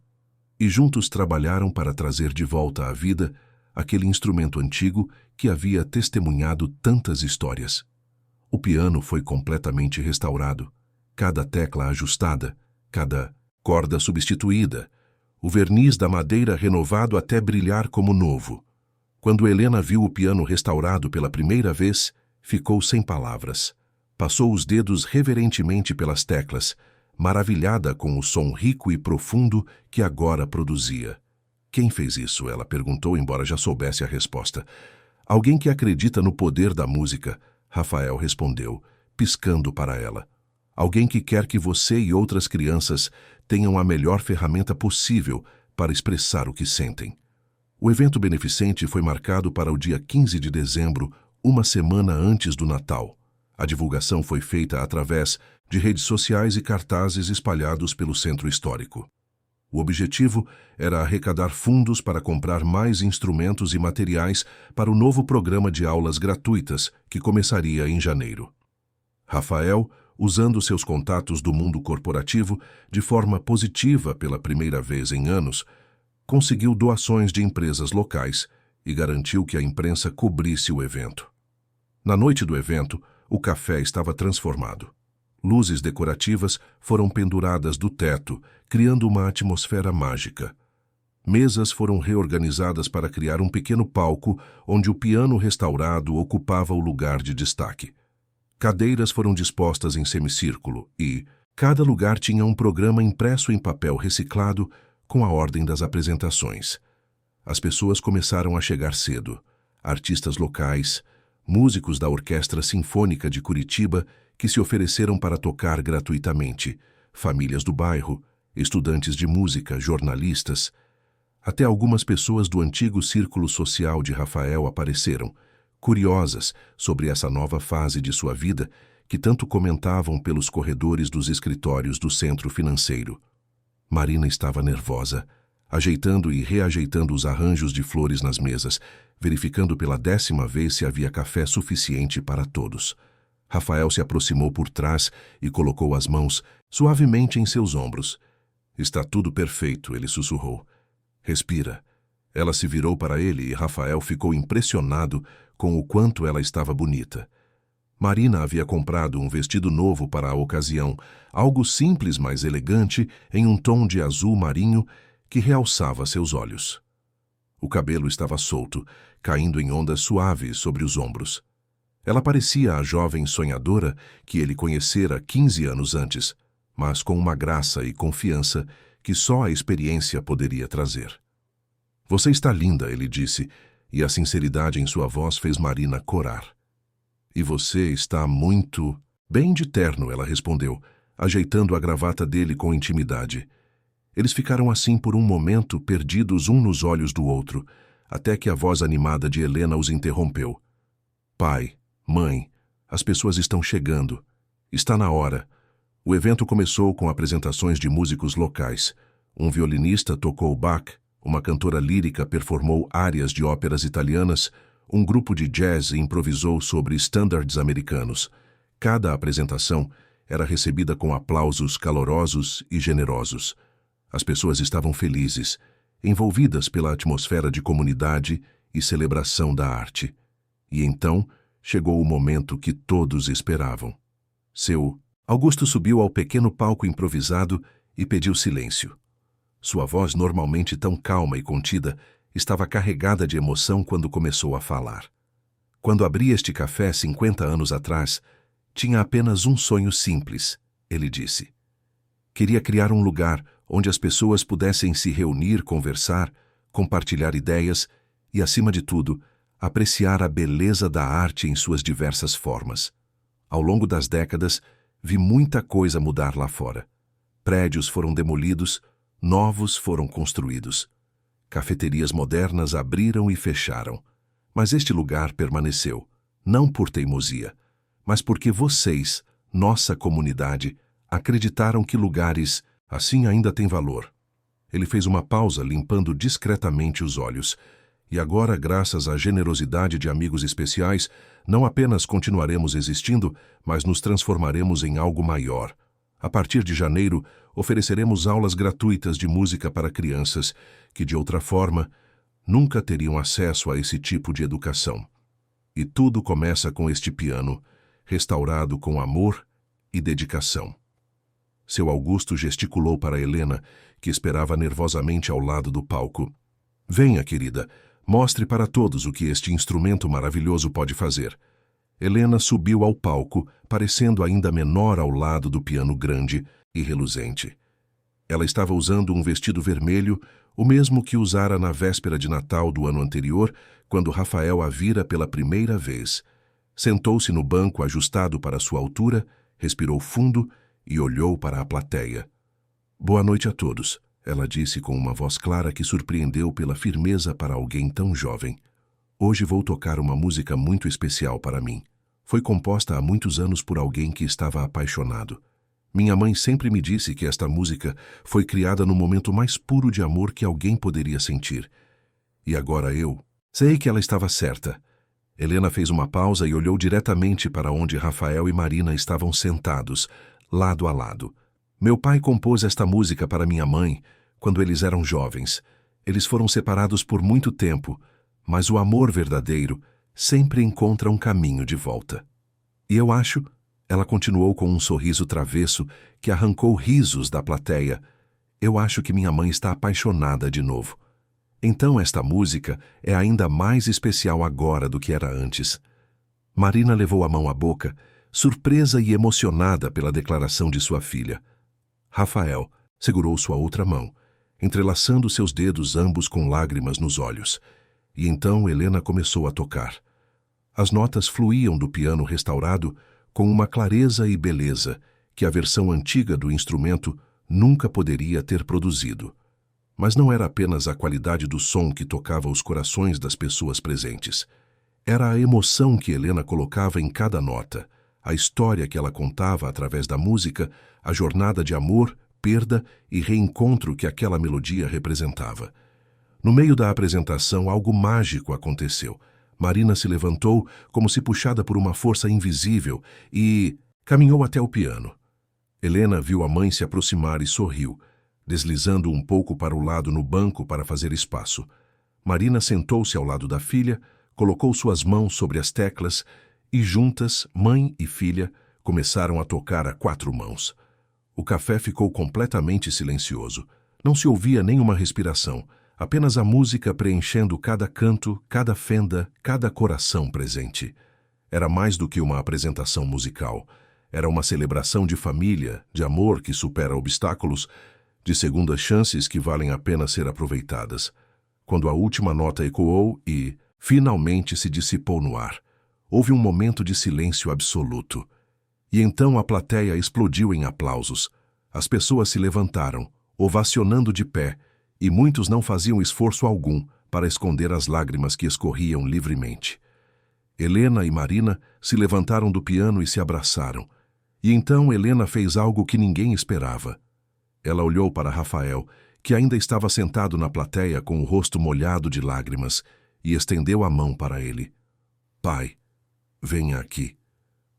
E juntos trabalharam para trazer de volta à vida aquele instrumento antigo que havia testemunhado tantas histórias. O piano foi completamente restaurado, cada tecla ajustada, cada corda substituída, o verniz da madeira renovado até brilhar como novo. Quando Helena viu o piano restaurado pela primeira vez, ficou sem palavras. Passou os dedos reverentemente pelas teclas, maravilhada com o som rico e profundo que agora produzia. Quem fez isso? Ela perguntou, embora já soubesse a resposta. Alguém que acredita no poder da música, Rafael respondeu, piscando para ela. Alguém que quer que você e outras crianças tenham a melhor ferramenta possível para expressar o que sentem. O evento beneficente foi marcado para o dia 15 de dezembro, uma semana antes do Natal. A divulgação foi feita através de redes sociais e cartazes espalhados pelo centro histórico. O objetivo era arrecadar fundos para comprar mais instrumentos e materiais para o novo programa de aulas gratuitas que começaria em janeiro. Rafael, usando seus contatos do mundo corporativo de forma positiva pela primeira vez em anos, conseguiu doações de empresas locais e garantiu que a imprensa cobrisse o evento. Na noite do evento, o café estava transformado. Luzes decorativas foram penduradas do teto, criando uma atmosfera mágica. Mesas foram reorganizadas para criar um pequeno palco onde o piano restaurado ocupava o lugar de destaque. Cadeiras foram dispostas em semicírculo e cada lugar tinha um programa impresso em papel reciclado com a ordem das apresentações. As pessoas começaram a chegar cedo. Artistas locais, músicos da Orquestra Sinfônica de Curitiba que se ofereceram para tocar gratuitamente, famílias do bairro, estudantes de música, jornalistas. Até algumas pessoas do antigo círculo social de Rafael apareceram, curiosas sobre essa nova fase de sua vida que tanto comentavam pelos corredores dos escritórios do centro financeiro. Marina estava nervosa, ajeitando e reajeitando os arranjos de flores nas mesas, verificando pela 10ª vez se havia café suficiente para todos. Rafael se aproximou por trás e colocou as mãos suavemente em seus ombros. "Está tudo perfeito", ele sussurrou. "Respira." Ela se virou para ele e Rafael ficou impressionado com o quanto ela estava bonita. Marina havia comprado um vestido novo para a ocasião, algo simples, mas elegante, em um tom de azul marinho que realçava seus olhos. O cabelo estava solto, caindo em ondas suaves sobre os ombros. Ela parecia a jovem sonhadora que ele conhecera 15 anos antes, mas com uma graça e confiança que só a experiência poderia trazer. "Você está linda", ele disse, e a sinceridade em sua voz fez Marina corar. "E você está muito bem de terno", ela respondeu, ajeitando a gravata dele com intimidade. Eles ficaram assim por um momento, perdidos um nos olhos do outro, até que a voz animada de Helena os interrompeu. "Pai, mãe, as pessoas estão chegando. Está na hora." O evento começou com apresentações de músicos locais. Um violinista tocou Bach, uma cantora lírica performou árias de óperas italianas, um grupo de jazz improvisou sobre estándares americanos. Cada apresentação era recebida com aplausos calorosos e generosos. As pessoas estavam felizes, envolvidas pela atmosfera de comunidade e celebração da arte. E então chegou o momento que todos esperavam. Augusto subiu ao pequeno palco improvisado e pediu silêncio. Sua voz, normalmente tão calma e contida, estava carregada de emoção quando começou a falar. "Quando abri este café 50 anos atrás, tinha apenas um sonho simples", ele disse. "Queria criar um lugar onde as pessoas pudessem se reunir, conversar, compartilhar ideias e, acima de tudo, apreciar a beleza da arte em suas diversas formas. Ao longo das décadas, vi muita coisa mudar lá fora. Prédios foram demolidos, novos foram construídos. Cafeterias modernas abriram e fecharam. Mas este lugar permaneceu, não por teimosia, mas porque vocês, nossa comunidade, acreditaram que lugares assim ainda têm valor." Ele fez uma pausa, limpando discretamente os olhos. "E agora, graças à generosidade de amigos especiais, não apenas continuaremos existindo, mas nos transformaremos em algo maior. A partir de janeiro, ofereceremos aulas gratuitas de música para crianças que, de outra forma, nunca teriam acesso a esse tipo de educação. E tudo começa com este piano, restaurado com amor e dedicação." Seu Augusto gesticulou para Helena, que esperava nervosamente ao lado do palco. "Venha, querida, mostre para todos o que este instrumento maravilhoso pode fazer." Helena subiu ao palco, parecendo ainda menor ao lado do piano grande e reluzente. Ela estava usando um vestido vermelho, o mesmo que usara na véspera de Natal do ano anterior, quando Rafael a vira pela primeira vez. Sentou-se no banco ajustado para sua altura, respirou fundo e olhou para a plateia. "Boa noite a todos", ela disse com uma voz clara que surpreendeu pela firmeza para alguém tão jovem. Hoje vou tocar uma música muito especial para mim. Foi composta há muitos anos por alguém que estava apaixonado. Minha mãe sempre me disse que esta música foi criada no momento mais puro de amor que alguém poderia sentir. E agora eu sei que ela estava certa. Helena fez uma pausa e olhou diretamente para onde Rafael e Marina estavam sentados, lado a lado. Meu pai compôs esta música para minha mãe quando eles eram jovens. Eles foram separados por muito tempo, mas o amor verdadeiro sempre encontra um caminho de volta. E eu acho, ela continuou com um sorriso travesso que arrancou risos da plateia, eu acho que minha mãe está apaixonada de novo. Então esta música é ainda mais especial agora do que era antes. Marina levou a mão à boca, surpresa e emocionada pela declaração de sua filha. Rafael segurou sua outra mão, entrelaçando seus dedos ambos com lágrimas nos olhos. E então Helena começou a tocar. As notas fluíam do piano restaurado com uma clareza e beleza que a versão antiga do instrumento nunca poderia ter produzido. Mas não era apenas a qualidade do som que tocava os corações das pessoas presentes. Era a emoção que Helena colocava em cada nota, a história que ela contava através da música, a jornada de amor, perda e reencontro que aquela melodia representava. No meio da apresentação, algo mágico aconteceu. Marina se levantou como se puxada por uma força invisível e caminhou até o piano. Helena viu a mãe se aproximar e sorriu, deslizando um pouco para o lado no banco para fazer espaço. Marina sentou-se ao lado da filha, colocou suas mãos sobre as teclas e juntas, mãe e filha, começaram a tocar a 4 mãos. O café ficou completamente silencioso. Não se ouvia nenhuma respiração, apenas a música preenchendo cada canto, cada fenda, cada coração presente. Era mais do que uma apresentação musical. Era uma celebração de família, de amor que supera obstáculos, de segundas chances que valem a pena ser aproveitadas. Quando a última nota ecoou e, finalmente, se dissipou no ar, houve um momento de silêncio absoluto. E então a plateia explodiu em aplausos. As pessoas se levantaram, ovacionando de pé, e muitos não faziam esforço algum para esconder as lágrimas que escorriam livremente. Helena e Marina se levantaram do piano e se abraçaram. E então Helena fez algo que ninguém esperava. Ela olhou para Rafael, que ainda estava sentado na plateia com o rosto molhado de lágrimas, e estendeu a mão para ele. Pai, venha aqui.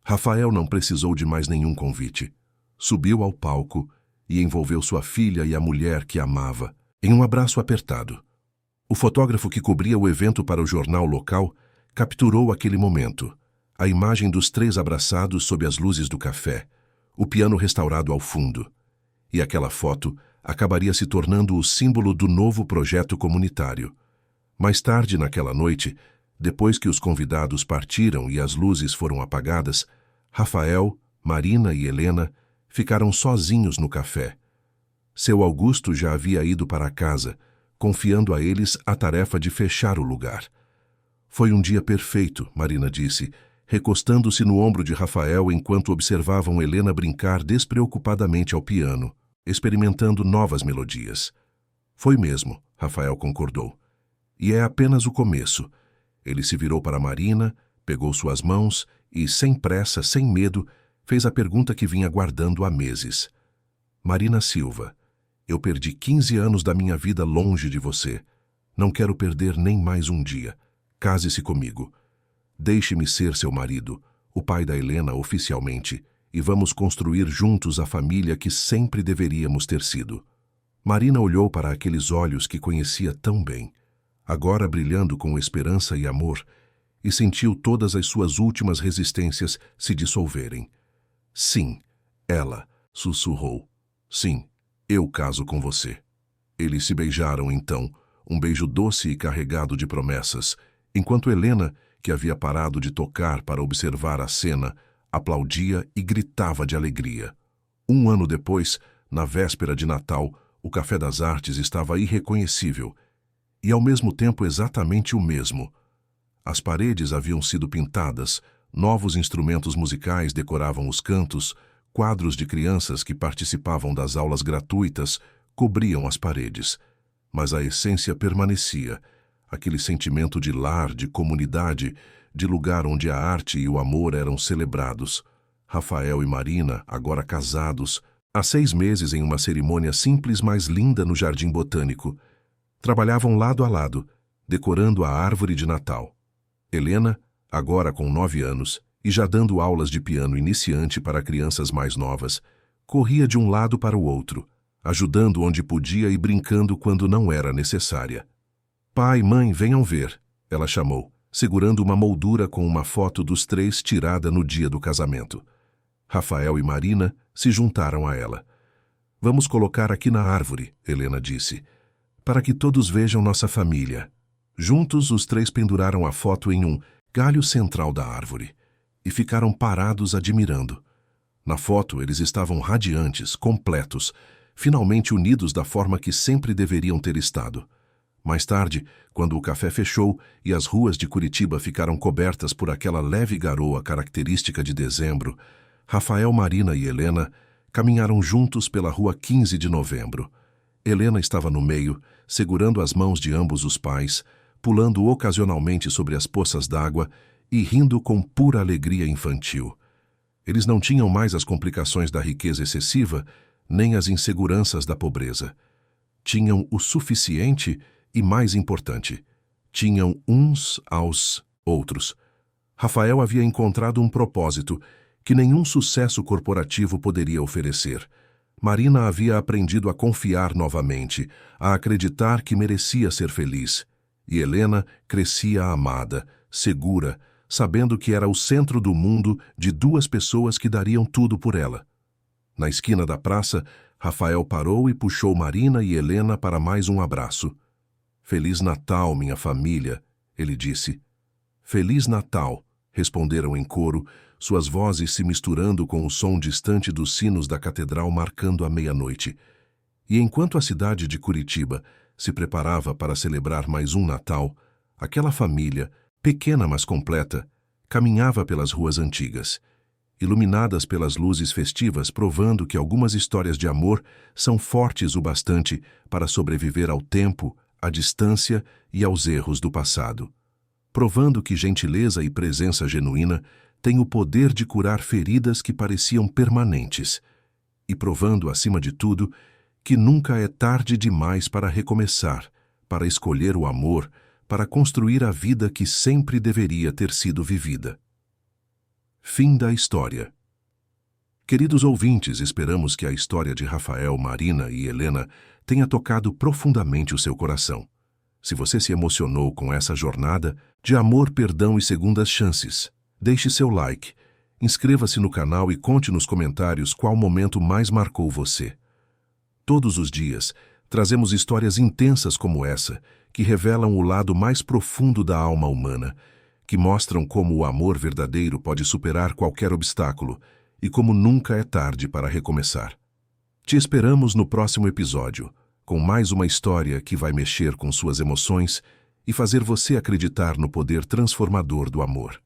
Rafael não precisou de mais nenhum convite. Subiu ao palco e envolveu sua filha e a mulher que amava em um abraço apertado. O fotógrafo que cobria o evento para o jornal local capturou aquele momento, a imagem dos 3 abraçados sob as luzes do café, o piano restaurado ao fundo. E aquela foto acabaria se tornando o símbolo do novo projeto comunitário. Mais tarde naquela noite, depois que os convidados partiram e as luzes foram apagadas, Rafael, Marina e Helena ficaram sozinhos no café. Seu Augusto já havia ido para casa, confiando a eles a tarefa de fechar o lugar. Foi um dia perfeito, Marina disse, recostando-se no ombro de Rafael enquanto observavam Helena brincar despreocupadamente ao piano, experimentando novas melodias. Foi mesmo, Rafael concordou. E é apenas o começo. Ele se virou para Marina, pegou suas mãos e, sem pressa, sem medo, fez a pergunta que vinha guardando há meses. Marina Silva, eu perdi 15 anos da minha vida longe de você. Não quero perder nem mais um dia. Case-se comigo. Deixe-me ser seu marido, o pai da Helena oficialmente, e vamos construir juntos a família que sempre deveríamos ter sido. Marina olhou para aqueles olhos que conhecia tão bem, agora brilhando com esperança e amor, e sentiu todas as suas últimas resistências se dissolverem. Sim, ela sussurrou. Sim, eu caso com você. Eles se beijaram então, um beijo doce e carregado de promessas, enquanto Helena, que havia parado de tocar para observar a cena, aplaudia e gritava de alegria. 1 ano depois, na véspera de Natal, o Café das Artes estava irreconhecível, e ao mesmo tempo exatamente o mesmo. As paredes haviam sido pintadas, novos instrumentos musicais decoravam os cantos, quadros de crianças que participavam das aulas gratuitas cobriam as paredes. Mas a essência permanecia, aquele sentimento de lar, de comunidade, de lugar onde a arte e o amor eram celebrados. Rafael e Marina, agora casados, há 6 meses em uma cerimônia simples, mas linda no Jardim Botânico, trabalhavam lado a lado, decorando a árvore de Natal. Helena, agora com 9 anos, e já dando aulas de piano iniciante para crianças mais novas, corria de um lado para o outro, ajudando onde podia e brincando quando não era necessária. "Pai, mãe, venham ver", ela chamou, segurando uma moldura com uma foto dos 3 tirada no dia do casamento. Rafael e Marina se juntaram a ela. "Vamos colocar aqui na árvore", Helena disse, "para que todos vejam nossa família." Juntos, os 3 penduraram a foto em um galho central da árvore e ficaram parados admirando. Na foto, eles estavam radiantes, completos, finalmente unidos da forma que sempre deveriam ter estado. Mais tarde, quando o café fechou e as ruas de Curitiba ficaram cobertas por aquela leve garoa característica de dezembro, Rafael, Marina e Helena caminharam juntos pela rua 15 de novembro. Helena estava no meio, segurando as mãos de ambos os pais, pulando ocasionalmente sobre as poças d'água e rindo com pura alegria infantil. Eles não tinham mais as complicações da riqueza excessiva, nem as inseguranças da pobreza. Tinham o suficiente e, mais importante, tinham uns aos outros. Rafael havia encontrado um propósito que nenhum sucesso corporativo poderia oferecer. Marina havia aprendido a confiar novamente, a acreditar que merecia ser feliz. E Helena crescia amada, segura, sabendo que era o centro do mundo de 2 pessoas que dariam tudo por ela. Na esquina da praça, Rafael parou e puxou Marina e Helena para mais um abraço. "Feliz Natal, minha família", ele disse. "Feliz Natal", responderam em coro, suas vozes se misturando com o som distante dos sinos da catedral marcando a meia-noite. E enquanto a cidade de Curitiba se preparava para celebrar mais um Natal, aquela família, pequena mas completa, caminhava pelas ruas antigas, iluminadas pelas luzes festivas, provando que algumas histórias de amor são fortes o bastante para sobreviver ao tempo, à distância e aos erros do passado. Provando que gentileza e presença genuína têm o poder de curar feridas que pareciam permanentes. E provando, acima de tudo, que nunca é tarde demais para recomeçar, para escolher o amor, para construir a vida que sempre deveria ter sido vivida. Fim da história. Queridos ouvintes, esperamos que a história de Rafael, Marina e Helena tenha tocado profundamente o seu coração. Se você se emocionou com essa jornada de amor, perdão e segundas chances, deixe seu like, inscreva-se no canal e conte nos comentários qual momento mais marcou você. Todos os dias, trazemos histórias intensas como essa, que revelam o lado mais profundo da alma humana, que mostram como o amor verdadeiro pode superar qualquer obstáculo e como nunca é tarde para recomeçar. Te esperamos no próximo episódio, com mais uma história que vai mexer com suas emoções e fazer você acreditar no poder transformador do amor.